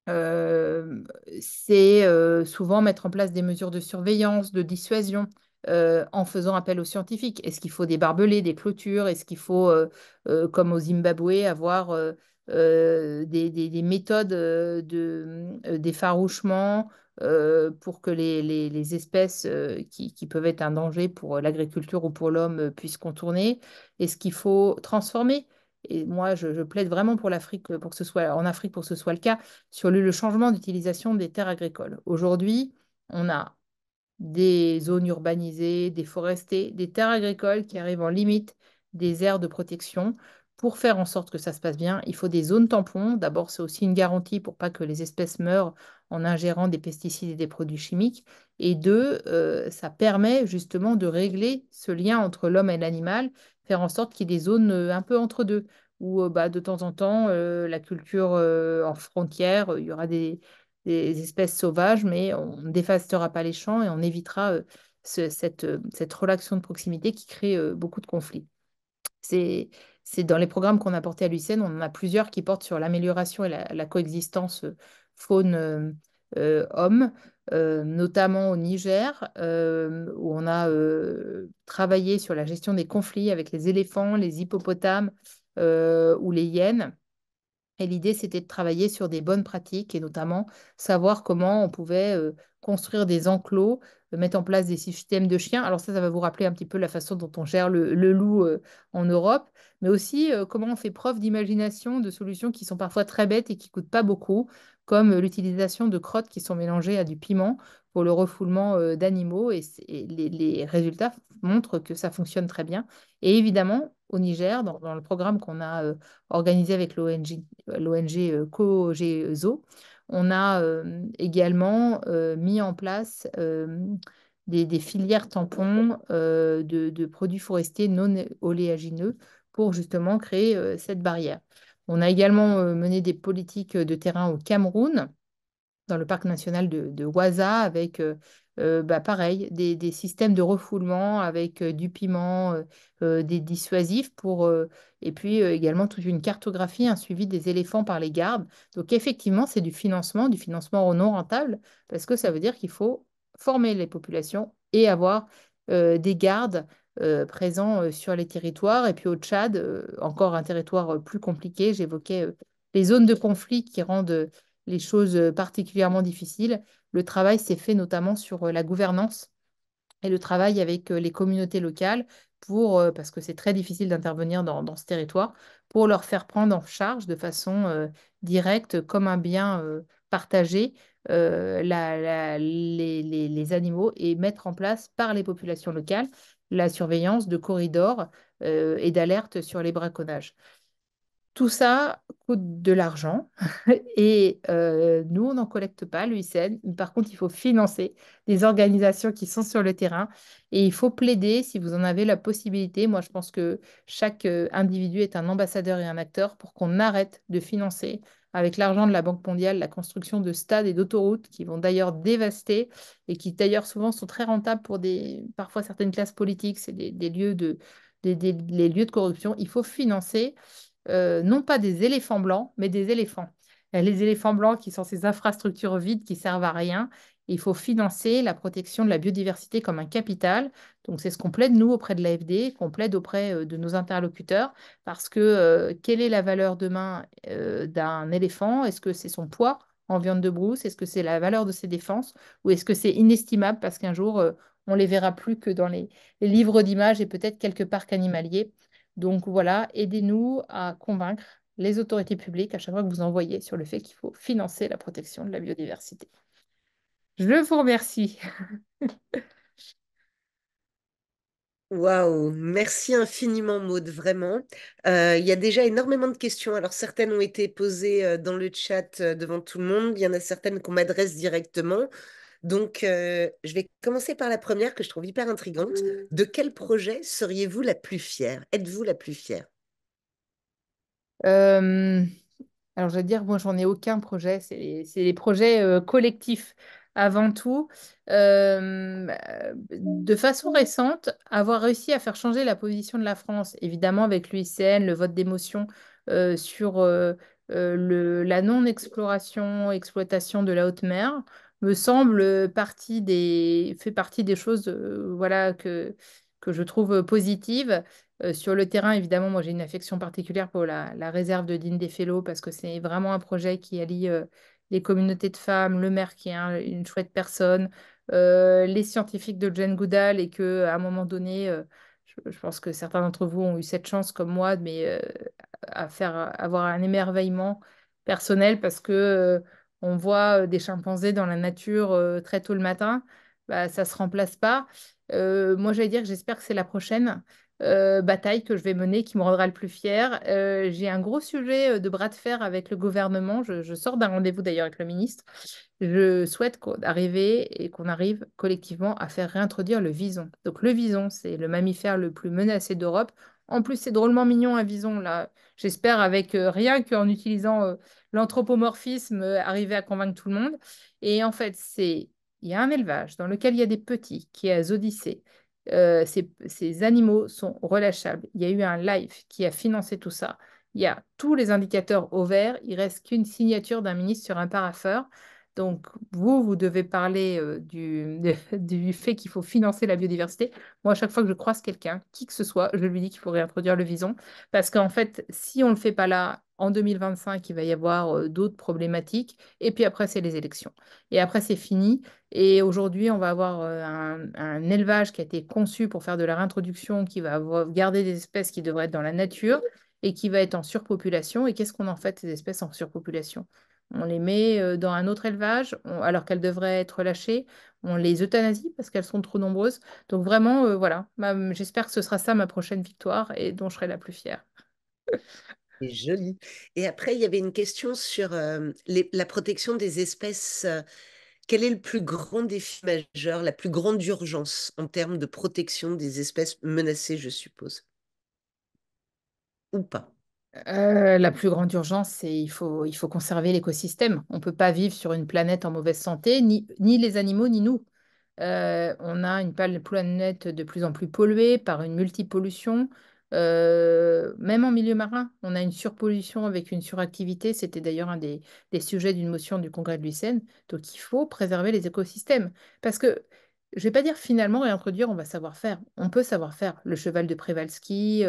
Euh, c'est souvent mettre en place des mesures de surveillance, de dissuasion, en faisant appel aux scientifiques. Est-ce qu'il faut des barbelés, des clôtures? Est-ce qu'il faut, comme au Zimbabwe, avoir des méthodes d'effarouchement pour que les espèces qui peuvent être un danger pour l'agriculture ou pour l'homme puissent contourner? Est-ce qu'il faut transformer? Et moi, je plaide vraiment pour l'Afrique, pour que ce soit en Afrique, pour que ce soit le cas, sur le changement d'utilisation des terres agricoles. Aujourd'hui, on a des zones urbanisées, des forestées, des terres agricoles qui arrivent en limite des aires de protection. Pour faire en sorte que ça se passe bien, il faut des zones tampons. D'abord, c'est aussi une garantie pour pas que les espèces meurent en ingérant des pesticides et des produits chimiques. Et deux, ça permet justement de régler ce lien entre l'homme et l'animal, faire en sorte qu'il y ait des zones un peu entre deux, où de temps en temps, la culture en frontière, il y aura des espèces sauvages, mais on ne dévastera pas les champs et on évitera cette relation de proximité qui crée beaucoup de conflits. C'est, c'est dans les programmes qu'on a portés à l'UICN, on en a plusieurs qui portent sur l'amélioration et la coexistence faune-homme, notamment au Niger, où on a travaillé sur la gestion des conflits avec les éléphants, les hippopotames ou les hyènes. Et l'idée, c'était de travailler sur des bonnes pratiques et notamment savoir comment on pouvait construire des enclos, mettre en place des systèmes de chiens. Alors ça va vous rappeler un petit peu la façon dont on gère le loup en Europe, mais aussi comment on fait preuve d'imagination, de solutions qui sont parfois très bêtes et qui coûtent pas beaucoup, comme l'utilisation de crottes qui sont mélangées à du piment pour le refoulement d'animaux. Et les résultats montrent que ça fonctionne très bien. Et évidemment, au Niger, dans le programme qu'on a organisé avec l'ONG Cogezo, on a également mis en place des filières tampons de produits forestiers non oléagineux pour justement créer cette barrière. On a également mené des politiques de terrain au Cameroun dans le parc national de Ouaza avec, pareil, des systèmes de refoulement avec du piment, des dissuasifs et puis également toute une cartographie, un suivi des éléphants par les gardes. Donc effectivement, c'est du financement non rentable, parce que ça veut dire qu'il faut former les populations et avoir des gardes présents sur les territoires. Et puis au Tchad, encore un territoire plus compliqué, j'évoquais les zones de conflit qui rendent les choses particulièrement difficiles. Le travail s'est fait notamment sur la gouvernance et le travail avec les communautés locales parce que c'est très difficile d'intervenir dans ce territoire, pour leur faire prendre en charge de façon directe, comme un bien partagé, les animaux et mettre en place par les populations locales la surveillance de corridors et d'alerte sur les braconnages. Tout ça coûte de l'argent et nous, on n'en collecte pas, l'UICN. Par contre, il faut financer des organisations qui sont sur le terrain et il faut plaider si vous en avez la possibilité. Moi, je pense que chaque individu est un ambassadeur et un acteur pour qu'on arrête de financer avec l'argent de la Banque mondiale la construction de stades et d'autoroutes qui vont d'ailleurs dévaster et qui d'ailleurs souvent sont très rentables pour parfois certaines classes politiques. C'est des lieux les lieux de corruption. Il faut financer non pas des éléphants blancs, mais des éléphants. Les éléphants blancs qui sont ces infrastructures vides qui servent à rien. Il faut financer la protection de la biodiversité comme un capital. Donc, c'est ce qu'on plaide, nous, auprès de l'AFD, qu'on plaide auprès de nos interlocuteurs, parce que quelle est la valeur demain d'un éléphant? Est-ce que c'est son poids en viande de brousse? Est-ce que c'est la valeur de ses défenses? Ou est-ce que c'est inestimable parce qu'un jour, on les verra plus que dans les livres d'images et peut-être quelques parcs animaliers? Donc voilà, aidez-nous à convaincre les autorités publiques à chaque fois que vous envoyez sur le fait qu'il faut financer la protection de la biodiversité. Je vous remercie. Waouh, merci infiniment Maud, vraiment. Il y a déjà énormément de questions. Alors certaines ont été posées dans le chat devant tout le monde. Il y en a certaines qu'on m'adresse directement. Donc je vais commencer par la première que je trouve hyper intrigante. De quel projet seriez-vous la plus fière? Êtes-vous la plus fière? Euh, Alors, je vais dire, moi, j'en ai aucun projet. C'est les projets collectifs avant tout. De façon récente, avoir réussi à faire changer la position de la France, évidemment avec l'UICN, le vote d'émotion sur la non-exploration, exploitation de la haute mer, me semble fait partie des choses voilà, que je trouve positives. Sur le terrain, évidemment, moi j'ai une affection particulière pour la réserve de Digne des Fellows parce que c'est vraiment un projet qui allie les communautés de femmes, le maire qui est une chouette personne, les scientifiques de Jane Goodall et que à un moment donné, je pense que certains d'entre vous ont eu cette chance comme moi, mais avoir un émerveillement personnel parce que on voit des chimpanzés dans la nature très tôt le matin, bah, ça se remplace pas. Moi, j'allais dire que j'espère que c'est la prochaine bataille que je vais mener qui me rendra le plus fière. J'ai un gros sujet de bras de fer avec le gouvernement. Je sors d'un rendez-vous d'ailleurs avec le ministre. Je souhaite qu'on arrive collectivement à faire réintroduire le vison. Donc le vison, c'est le mammifère le plus menacé d'Europe. En plus, c'est drôlement mignon un vison là. J'espère avec rien qu'en utilisant l'anthropomorphisme, arriver à convaincre tout le monde. Et en fait, il y a un élevage dans lequel il y a des petits qui est à Zodissée. Ces animaux sont relâchables. Il y a eu un live qui a financé tout ça. Il y a tous les indicateurs au vert. Il reste qu'une signature d'un ministre sur un parapheur. Donc, vous devez parler du fait qu'il faut financer la biodiversité. Moi, à chaque fois que je croise quelqu'un, qui que ce soit, je lui dis qu'il faut réintroduire le vison. Parce qu'en fait, si on ne le fait pas là, en 2025, il va y avoir d'autres problématiques. Et puis après, c'est les élections. Et après, c'est fini. Et aujourd'hui, on va avoir un élevage qui a été conçu pour faire de la réintroduction, qui va garder des espèces qui devraient être dans la nature et qui va être en surpopulation. Et qu'est-ce qu'on en fait de ces espèces en surpopulation? On les met dans un autre élevage alors qu'elles devraient être lâchées. On les euthanasie parce qu'elles sont trop nombreuses. Donc vraiment, voilà, j'espère que ce sera ça ma prochaine victoire et dont je serai la plus fière. C'est joli. Et après, il y avait une question sur la protection des espèces. Quel est le plus grand défi majeur, la plus grande urgence en termes de protection des espèces menacées, je suppose? ou pas? La plus grande urgence, c'est il faut conserver l'écosystème. On ne peut pas vivre sur une planète en mauvaise santé, ni les animaux, ni nous. On a une planète de plus en plus polluée par une multipollution. Même en milieu marin, on a une surpollution avec une suractivité. C'était d'ailleurs un des sujets d'une motion du Congrès de l'UICN. Donc il faut préserver les écosystèmes. Parce que, je ne vais pas dire finalement réintroduire, on va savoir faire. On peut savoir faire. Le cheval de Przewalski,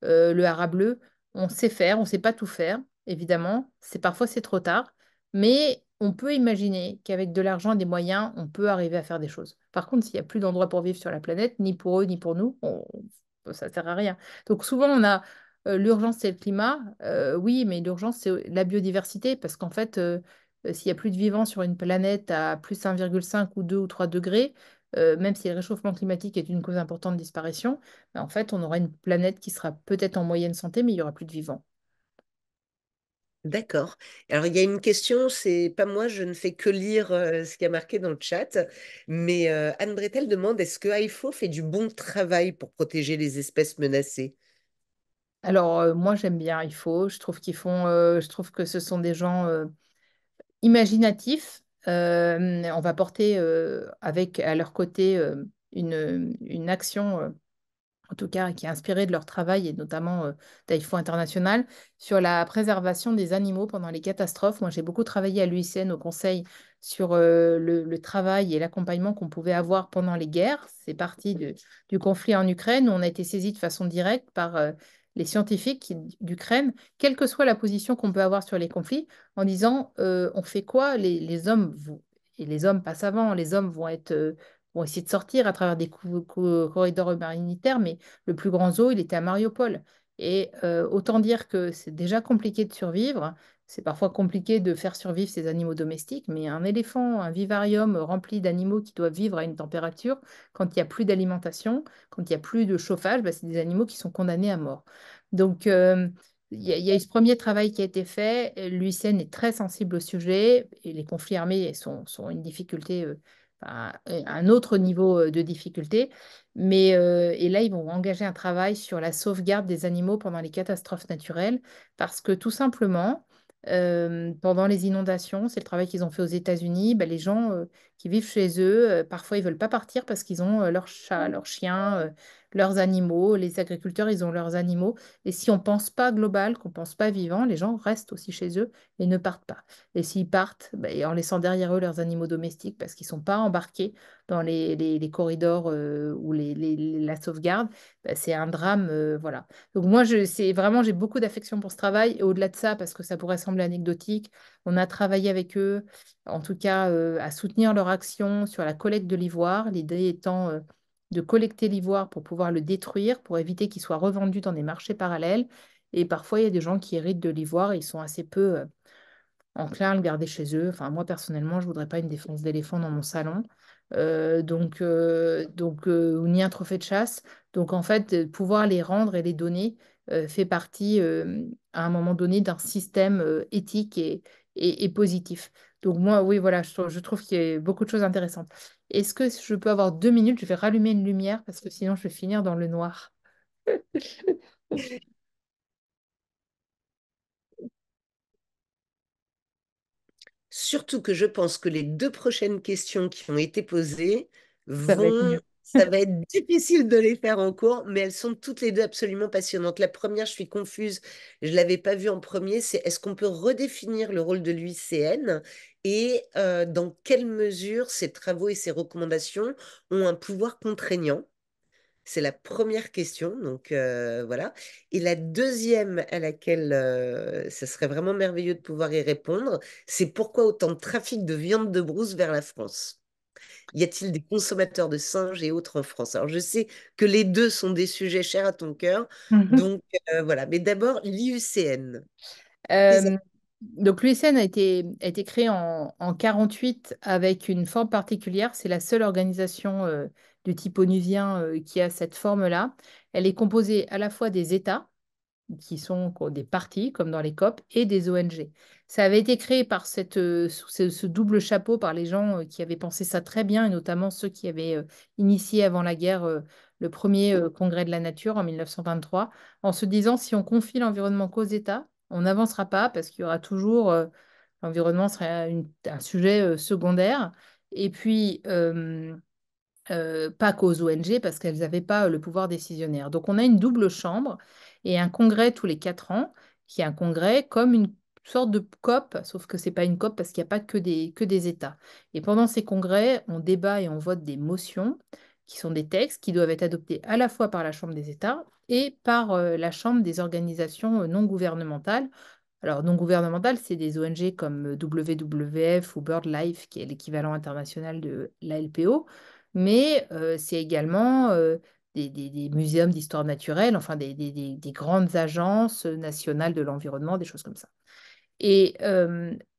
le haras bleu, on sait faire, on ne sait pas tout faire, évidemment. Parfois c'est trop tard. Mais on peut imaginer qu'avec de l'argent et des moyens, on peut arriver à faire des choses. Par contre, s'il n'y a plus d'endroit pour vivre sur la planète, ni pour eux, ni pour nous, ça ne sert à rien. Donc souvent, on a l'urgence, c'est le climat. Oui, mais l'urgence, c'est la biodiversité. Parce qu'en fait, s'il n'y a plus de vivants sur une planète à plus 1,5 ou 2 ou 3 degrés, même si le réchauffement climatique est une cause importante de disparition, ben, en fait, on aura une planète qui sera peut-être en moyenne santé, mais il n'y aura plus de vivants. D'accord. Alors, il y a une question, c'est pas moi, je ne fais que lire ce qui a marqué dans le chat, mais Anne Bretel demande, est-ce que AIFO fait du bon travail pour protéger les espèces menacées? Alors, moi, j'aime bien IFO. Je trouve que ce sont des gens imaginatifs. On va porter avec à leur côté une action en tout cas qui est inspiré de leur travail et notamment d'AIFO International, sur la préservation des animaux pendant les catastrophes. Moi, j'ai beaucoup travaillé à l'UICN, au Conseil, sur le travail et l'accompagnement qu'on pouvait avoir pendant les guerres. C'est parti du conflit en Ukraine, où on a été saisi de façon directe par les scientifiques d'Ukraine, quelle que soit la position qu'on peut avoir sur les conflits, en disant on fait quoi les hommes et les hommes passent avant, les hommes vont essayer de sortir à travers des corridors humanitaires, mais le plus grand zoo, il était à Mariupol. Et autant dire que c'est déjà compliqué de survivre. C'est parfois compliqué de faire survivre ces animaux domestiques, mais un éléphant, un vivarium rempli d'animaux qui doivent vivre à une température, quand il n'y a plus d'alimentation, quand il n'y a plus de chauffage, bah, c'est des animaux qui sont condamnés à mort. Donc, il y a eu ce premier travail qui a été fait. L'UICN est très sensible au sujet et les conflits armés sont une difficulté, un autre niveau de difficulté. Mais, et là, ils vont engager un travail sur la sauvegarde des animaux pendant les catastrophes naturelles parce que tout simplement, pendant les inondations, c'est le travail qu'ils ont fait aux États-Unis, bah, les gens qui vivent chez eux, parfois, ils veulent pas partir parce qu'ils ont leurs chats, leurs chiens, leurs animaux. Les agriculteurs, ils ont leurs animaux. Et si on pense pas global, qu'on pense pas vivant, les gens restent aussi chez eux et ne partent pas. Et s'ils partent, bah, et en laissant derrière eux leurs animaux domestiques parce qu'ils ne sont pas embarqués dans les corridors ou la sauvegarde, bah, c'est un drame. Voilà. Donc moi, c'est vraiment, j'ai beaucoup d'affection pour ce travail. Et au-delà de ça, parce que ça pourrait sembler anecdotique, on a travaillé avec eux, en tout cas à soutenir leur action sur la collecte de l'ivoire. L'idée étant de collecter l'ivoire pour pouvoir le détruire, pour éviter qu'il soit revendu dans des marchés parallèles. Et parfois, il y a des gens qui héritent de l'ivoire, ils sont assez peu enclins à le garder chez eux. Enfin, moi, personnellement, je ne voudrais pas une défense d'éléphant dans mon salon. Ou ni un trophée de chasse. Donc, en fait, pouvoir les rendre et les donner fait partie, à un moment donné, d'un système éthique et positif. Donc, moi, oui, voilà, je trouve qu'il y a beaucoup de choses intéressantes. Est-ce que je peux avoir 2 minutes? Je vais rallumer une lumière parce que sinon, je vais finir dans le noir. Surtout que je pense que les deux prochaines questions qui ont été posées Ça va être vont, mieux. ça va être difficile de les faire en cours, mais elles sont toutes les deux absolument passionnantes. La première, je suis confuse, je ne l'avais pas vue en premier, c'est est-ce qu'on peut redéfinir le rôle de l'UICN et dans quelle mesure ses travaux et ses recommandations ont un pouvoir contraignant? C'est la première question, donc voilà. Et la deuxième à laquelle ce serait vraiment merveilleux de pouvoir y répondre, c'est pourquoi autant de trafic de viande de brousse vers la France? Y a-t-il des consommateurs de singes et autres en France? Alors je sais que les deux sont des sujets chers à ton cœur, donc voilà. Mais d'abord, l'IUCN. Euh, donc l'USN a été créé en 48 avec une forme particulière. C'est la seule organisation du type onusien qui a cette forme-là. Elle est composée à la fois des États, qui sont des partis, comme dans les COP, et des ONG. Ça avait été créé par ce double chapeau, par les gens qui avaient pensé ça très bien, et notamment ceux qui avaient initié avant la guerre le premier congrès de la nature en 1923, en se disant si on confie l'environnement qu'aux États, on n'avancera pas parce qu'il y aura toujours, l'environnement serait un sujet secondaire. Et puis, pas qu'aux ONG parce qu'elles n'avaient pas le pouvoir décisionnaire. Donc on a une double chambre et un congrès tous les 4 ans, qui est un congrès comme une sorte de COP, sauf que c'est pas une COP parce qu'il n'y a pas que des États. Et pendant ces congrès, on débat et on vote des motions qui sont des textes qui doivent être adoptés à la fois par la Chambre des États et par la Chambre des organisations non gouvernementales. Alors, non gouvernementales, c'est des ONG comme WWF ou BirdLife, qui est l'équivalent international de la LPO, mais c'est également des muséums d'histoire naturelle, enfin des grandes agences nationales de l'environnement, des choses comme ça. Et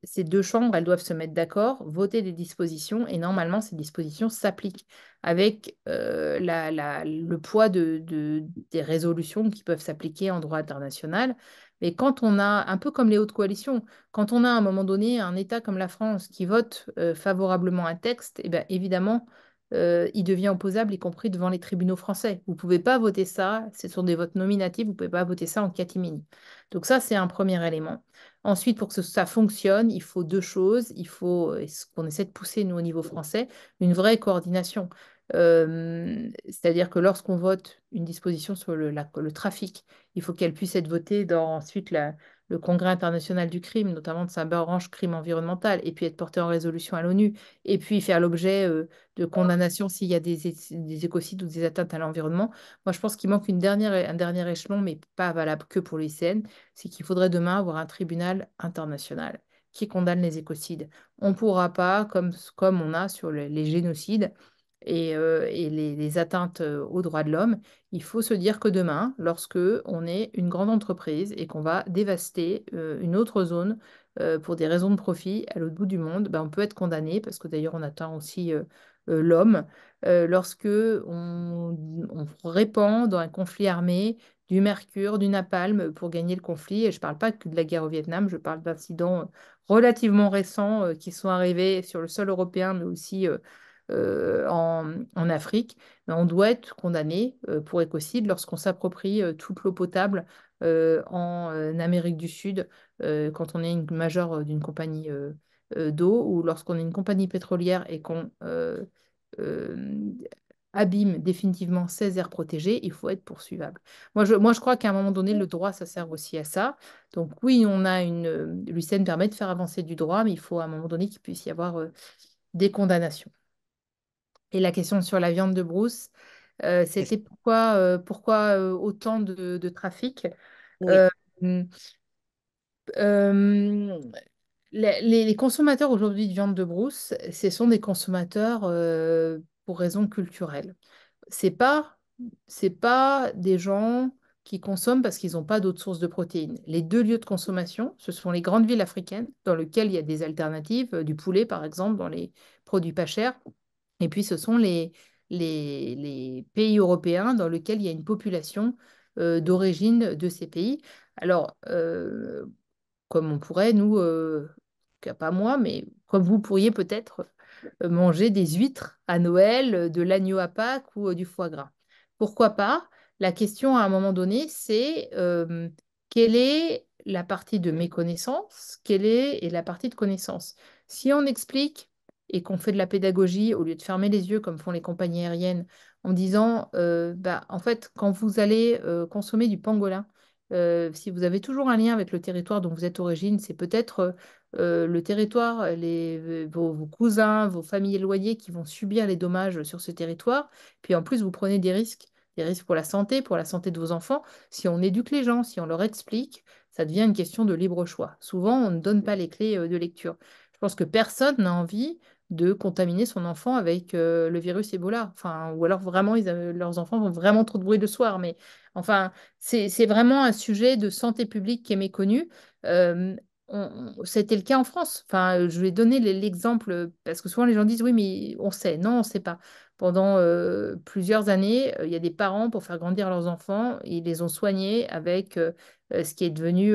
ces deux chambres, elles doivent se mettre d'accord, voter des dispositions, et normalement, ces dispositions s'appliquent avec le poids des résolutions qui peuvent s'appliquer en droit international. Mais quand on a, un peu comme les hautes coalitions, quand on a à un moment donné un État comme la France qui vote favorablement un texte, eh bien, évidemment, il devient opposable, y compris devant les tribunaux français. Vous ne pouvez pas voter ça, ce sont des votes nominatifs, vous ne pouvez pas voter ça en catimini. Donc ça, c'est un premier élément. Ensuite, pour que ça fonctionne, il faut deux choses. Il faut, et ce qu'on essaie de pousser, nous, au niveau français, une vraie coordination. C'est-à-dire que lorsqu'on vote une disposition sur le trafic, il faut qu'elle puisse être votée dans ensuite le Congrès international du crime, notamment de sa branche crime environnemental, et puis être portée en résolution à l'ONU, et puis faire l'objet de condamnation s'il y a des écocides ou des atteintes à l'environnement. Moi, je pense qu'il manque un dernier échelon, mais pas valable que pour l'ICN, c'est qu'il faudrait demain avoir un tribunal international qui condamne les écocides. On ne pourra pas, comme on a sur les génocides et les atteintes aux droits de l'homme, il faut se dire que demain, lorsque on est une grande entreprise et qu'on va dévaster une autre zone pour des raisons de profit à l'autre bout du monde, ben, on peut être condamné, parce que d'ailleurs on atteint aussi l'homme, lorsque on répand dans un conflit armé du mercure, du napalm pour gagner le conflit. Et je ne parle pas que de la guerre au Vietnam, je parle d'incidents relativement récents qui sont arrivés sur le sol européen, mais aussi en Afrique. Mais on doit être condamné pour écocide lorsqu'on s'approprie toute l'eau potable en Amérique du Sud, quand on est une majeure d'une compagnie d'eau, ou lorsqu'on est une compagnie pétrolière et qu'on euh, abîme définitivement ces aires protégées, il faut être poursuivable. Moi, je crois qu'à un moment donné, le droit, ça sert aussi à ça. Donc oui, on a l'UICN permet de faire avancer du droit, mais il faut à un moment donné qu'il puisse y avoir des condamnations. Et la question sur la viande de brousse, c'était pourquoi autant de trafic? Oui, Euh, euh, les consommateurs aujourd'hui de viande de brousse, ce sont des consommateurs pour raisons culturelles. C'est pas, c'est pas des gens qui consomment parce qu'ils n'ont pas d'autres sources de protéines. Les deux lieux de consommation, ce sont les grandes villes africaines, dans lesquelles il y a des alternatives, du poulet par exemple, dans les produits pas chers. Et puis ce sont les pays européens dans lesquels il y a une population d'origine de ces pays. Alors, comme on pourrait, nous, pas moi, mais comme vous pourriez peut-être manger des huîtres à Noël, de l'agneau à Pâques ou du foie gras. Pourquoi pas? La question à un moment donné, c'est quelle est la partie de méconnaissance, quelle est la partie de connaissance. Si on explique et qu'on fait de la pédagogie au lieu de fermer les yeux comme font les compagnies aériennes en disant, bah, en fait, quand vous allez consommer du pangolin, si vous avez toujours un lien avec le territoire dont vous êtes origine, c'est peut-être le territoire, vos cousins, vos familles éloignées qui vont subir les dommages sur ce territoire. Puis en plus, vous prenez des risques pour la santé de vos enfants. Si on éduque les gens, si on leur explique, ça devient une question de libre choix. Souvent, on ne donne pas les clés de lecture. Je pense que personne n'a envie de contaminer son enfant avec le virus Ebola. Enfin, ou alors vraiment, leurs enfants font vraiment trop de bruit le soir. Mais enfin, c'est vraiment un sujet de santé publique qui est méconnu. Euh, C'était le cas en France. Enfin, je vais donner l'exemple parce que souvent les gens disent oui, mais on sait. Non, on ne sait pas. Pendant plusieurs années, il y a des parents pour faire grandir leurs enfants, ils les ont soignés avec ce qui est devenu,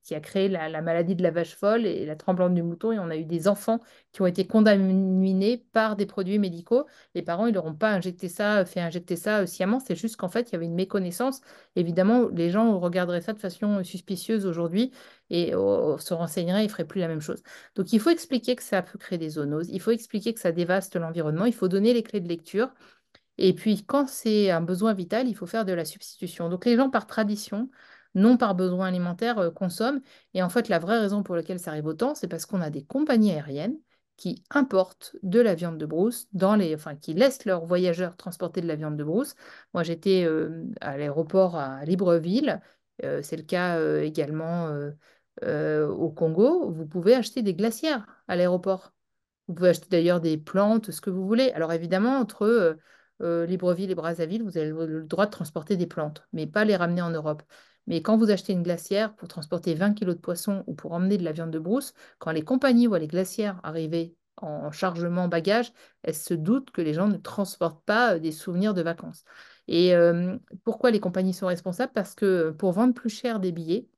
qui a créé la maladie de la vache folle et la tremblante du mouton. Et on a eu des enfants qui ont été contaminés par des produits médicaux. Les parents, ils leur ont pas fait injecter ça sciemment. C'est juste qu'en fait, il y avait une méconnaissance. Évidemment, les gens regarderaient ça de façon suspicieuse aujourd'hui et se renseigneraient et feraient plus la même chose. Donc, il faut expliquer que ça peut créer des zoonoses. Il faut expliquer que ça dévaste l'environnement. Il faut donner les clés de lecture. Et puis, quand c'est un besoin vital, il faut faire de la substitution. Donc, les gens, par tradition, non par besoin alimentaire, consomment. Et en fait, la vraie raison pour laquelle ça arrive autant, c'est parce qu'on a des compagnies aériennes qui importent de la viande de brousse enfin, qui laissent leurs voyageurs transporter de la viande de brousse. Moi, j'étais à l'aéroport à Libreville. C'est le cas également au Congo. Vous pouvez acheter des glacières à l'aéroport. Vous pouvez acheter d'ailleurs des plantes, ce que vous voulez. Alors évidemment, entre Libreville et Brazzaville, vous avez le droit de transporter des plantes, mais pas les ramener en Europe. Mais quand vous achetez une glacière pour transporter 20 kilos de poisson ou pour emmener de la viande de brousse, quand les compagnies voient les glacières arriver en chargement bagage, elles se doutent que les gens ne transportent pas des souvenirs de vacances. Et pourquoi les compagnies sont responsables? Parce que pour vendre plus cher des billets,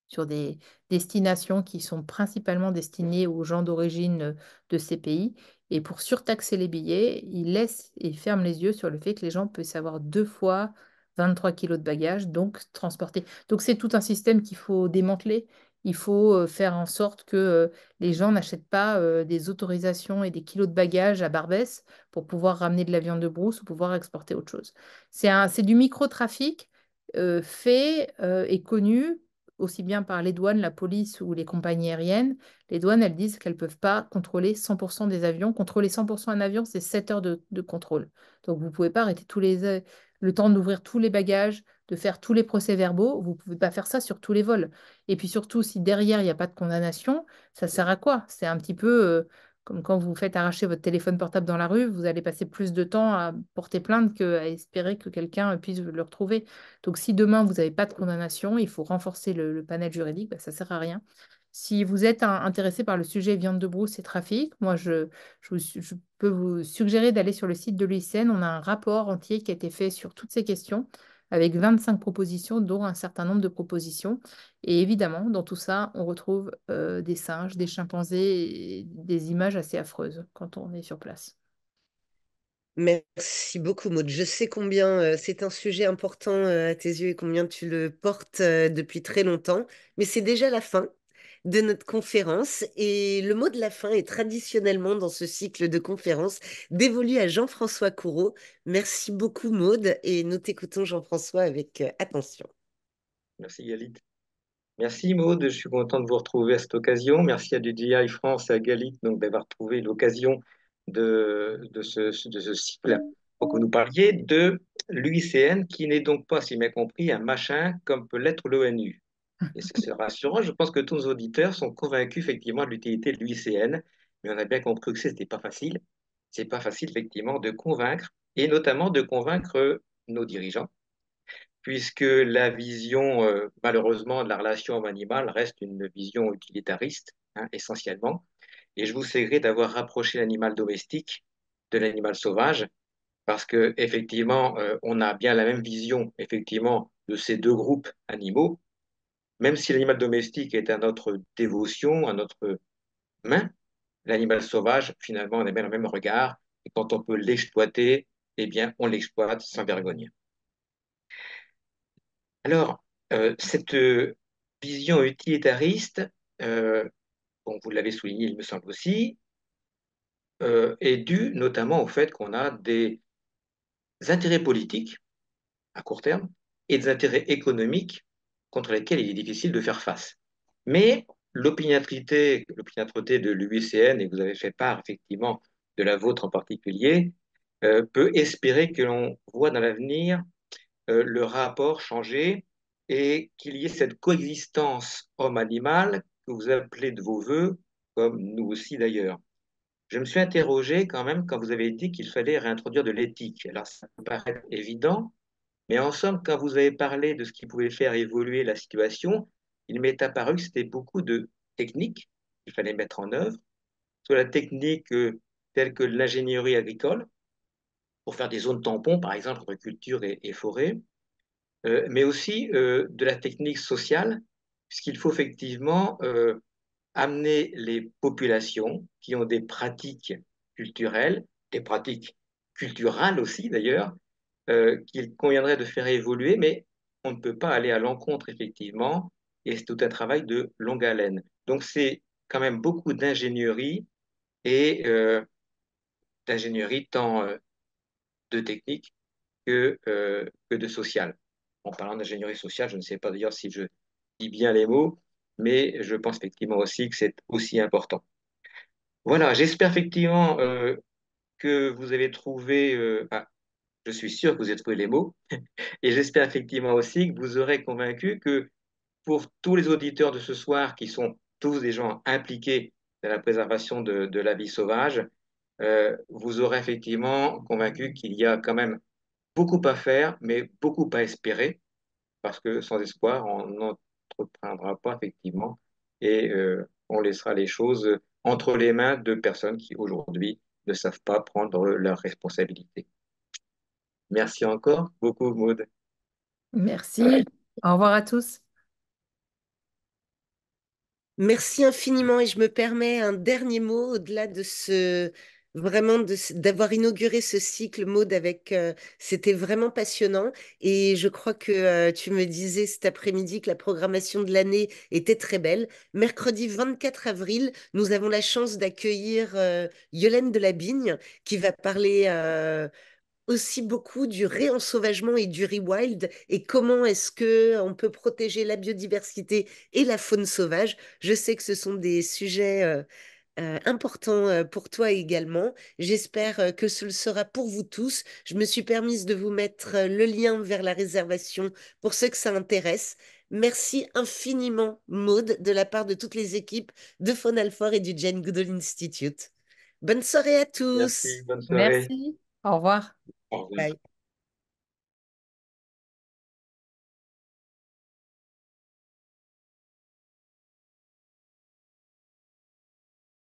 sur des destinations qui sont principalement destinées aux gens d'origine de ces pays. Et pour surtaxer les billets, ils laissent et ferment les yeux sur le fait que les gens peuvent avoir 2 fois 23 kilos de bagages, donc transporter. Donc c'est tout un système qu'il faut démanteler. Il faut faire en sorte que les gens n'achètent pas des autorisations et des kilos de bagages à Barbès pour pouvoir ramener de la viande de brousse ou pouvoir exporter autre chose. C'est du microtrafic fait et connu aussi bien par les douanes, la police ou les compagnies aériennes. Les douanes, elles disent qu'elles ne peuvent pas contrôler 100% des avions. Contrôler 100% un avion, c'est 7 heures de contrôle. Donc, vous ne pouvez pas arrêter le temps d'ouvrir tous les bagages, de faire tous les procès-verbaux. Vous ne pouvez pas faire ça sur tous les vols. Et puis surtout, si derrière, il n'y a pas de condamnation, ça sert à quoi? C'est un petit peu comme quand vous faites arracher votre téléphone portable dans la rue, vous allez passer plus de temps à porter plainte qu'à espérer que quelqu'un puisse le retrouver. Donc, si demain, vous n'avez pas de condamnation, il faut renforcer le panel juridique, bah, ça ne sert à rien. Si vous êtes intéressé par le sujet viande de brousse et trafic, moi, je peux vous suggérer d'aller sur le site de l'UICN. On a un rapport entier qui a été fait sur toutes ces questions, avec 25 propositions, dont un certain nombre de propositions. Et évidemment, dans tout ça, on retrouve des singes, des chimpanzés, et des images assez affreuses quand on est sur place. Merci beaucoup, Maud. Je sais combien c'est un sujet important à tes yeux et combien tu le portes depuis très longtemps, mais c'est déjà la fin de notre conférence et le mot de la fin est traditionnellement dans ce cycle de conférences dévolu à Jean-François Couraud. Merci beaucoup, Maud, et nous t'écoutons, Jean-François, avec attention. Merci Galit. Merci Maud, je suis content de vous retrouver à cette occasion. Merci à DJI France et à Galit donc d'avoir trouvé l'occasion de ce cycle pour que vous nous parliez de l'UICN, qui n'est donc pas, si j'ai bien compris, un machin comme peut l'être l'ONU. Et c'est rassurant, je pense que tous nos auditeurs sont convaincus effectivement de l'utilité de l'UICN, mais on a bien compris que ce n'était pas facile. C'est pas facile effectivement de convaincre, et notamment de convaincre nos dirigeants puisque la vision, malheureusement, de la relation homme-animal reste une vision utilitariste, hein, essentiellement. Et je vous conseillerais d'avoir rapproché l'animal domestique de l'animal sauvage, parce que effectivement, on a bien la même vision, effectivement, de ces deux groupes animaux, même si l'animal domestique est à notre dévotion, à notre main, l'animal sauvage, finalement, on a bien le même regard, et quand on peut l'exploiter, eh bien, on l'exploite sans vergogne. Alors, cette vision utilitariste, euh, bon, vous l'avez souligné, il me semble aussi, est due notamment au fait qu'on a des intérêts politiques à court terme et des intérêts économiques contre lesquels il est difficile de faire face. Mais l'opiniâtreté de l'UICN, et vous avez fait part effectivement de la vôtre en particulier, peut espérer que l'on voit dans l'avenir le rapport changer et qu'il y ait cette coexistence homme-animal que vous appelez de vos voeux, comme nous aussi d'ailleurs. Je me suis interrogé quand même quand vous avez dit qu'il fallait réintroduire de l'éthique. Alors ça peut paraître évident, mais en somme, quand vous avez parlé de ce qui pouvait faire évoluer la situation, il m'est apparu que c'était beaucoup de techniques qu'il fallait mettre en œuvre, soit la technique telle que l'ingénierie agricole, pour faire des zones tampons, par exemple, entre culture et forêt, mais aussi de la technique sociale, puisqu'il faut effectivement amener les populations qui ont des pratiques culturelles, des pratiques culturales aussi d'ailleurs, qu'il conviendrait de faire évoluer, mais on ne peut pas aller à l'encontre effectivement, et c'est tout un travail de longue haleine. Donc c'est quand même beaucoup d'ingénierie et d'ingénierie tant de technique que de social. En parlant d'ingénierie sociale, je ne sais pas d'ailleurs si je dis bien les mots, mais je pense effectivement aussi que c'est aussi important. Voilà, j'espère effectivement que vous avez trouvé, je suis sûr que vous avez trouvé les mots, et j'espère effectivement aussi que vous aurez convaincu que pour tous les auditeurs de ce soir, qui sont tous des gens impliqués dans la préservation de la vie sauvage, vous aurez effectivement convaincu qu'il y a quand même beaucoup à faire, mais beaucoup à espérer, parce que sans espoir, on n'entreprendra pas effectivement, et on laissera les choses entre les mains de personnes qui aujourd'hui ne savent pas prendre leurs responsabilités. Merci encore beaucoup, Maud. Merci. Au revoir à tous. Merci infiniment et je me permets un dernier mot au-delà de vraiment d'avoir inauguré ce cycle Maude avec, c'était vraiment passionnant et je crois que tu me disais cet après-midi que la programmation de l'année était très belle. Mercredi 24 avril, nous avons la chance d'accueillir Yolène Delabigne qui va parler aussi beaucoup du réensauvagement et du rewild et comment est-ce que on peut protéger la biodiversité et la faune sauvage. Je sais que ce sont des sujets importants pour toi également. J'espère que ce le sera pour vous tous. Je me suis permise de vous mettre le lien vers la réservation pour ceux que ça intéresse. Merci infiniment, Maude, de la part de toutes les équipes de Faune Alfort et du Jane Goodall Institute. Bonne soirée à Merci, tous. bonne soirée. Merci. Au revoir. Au revoir. Bye.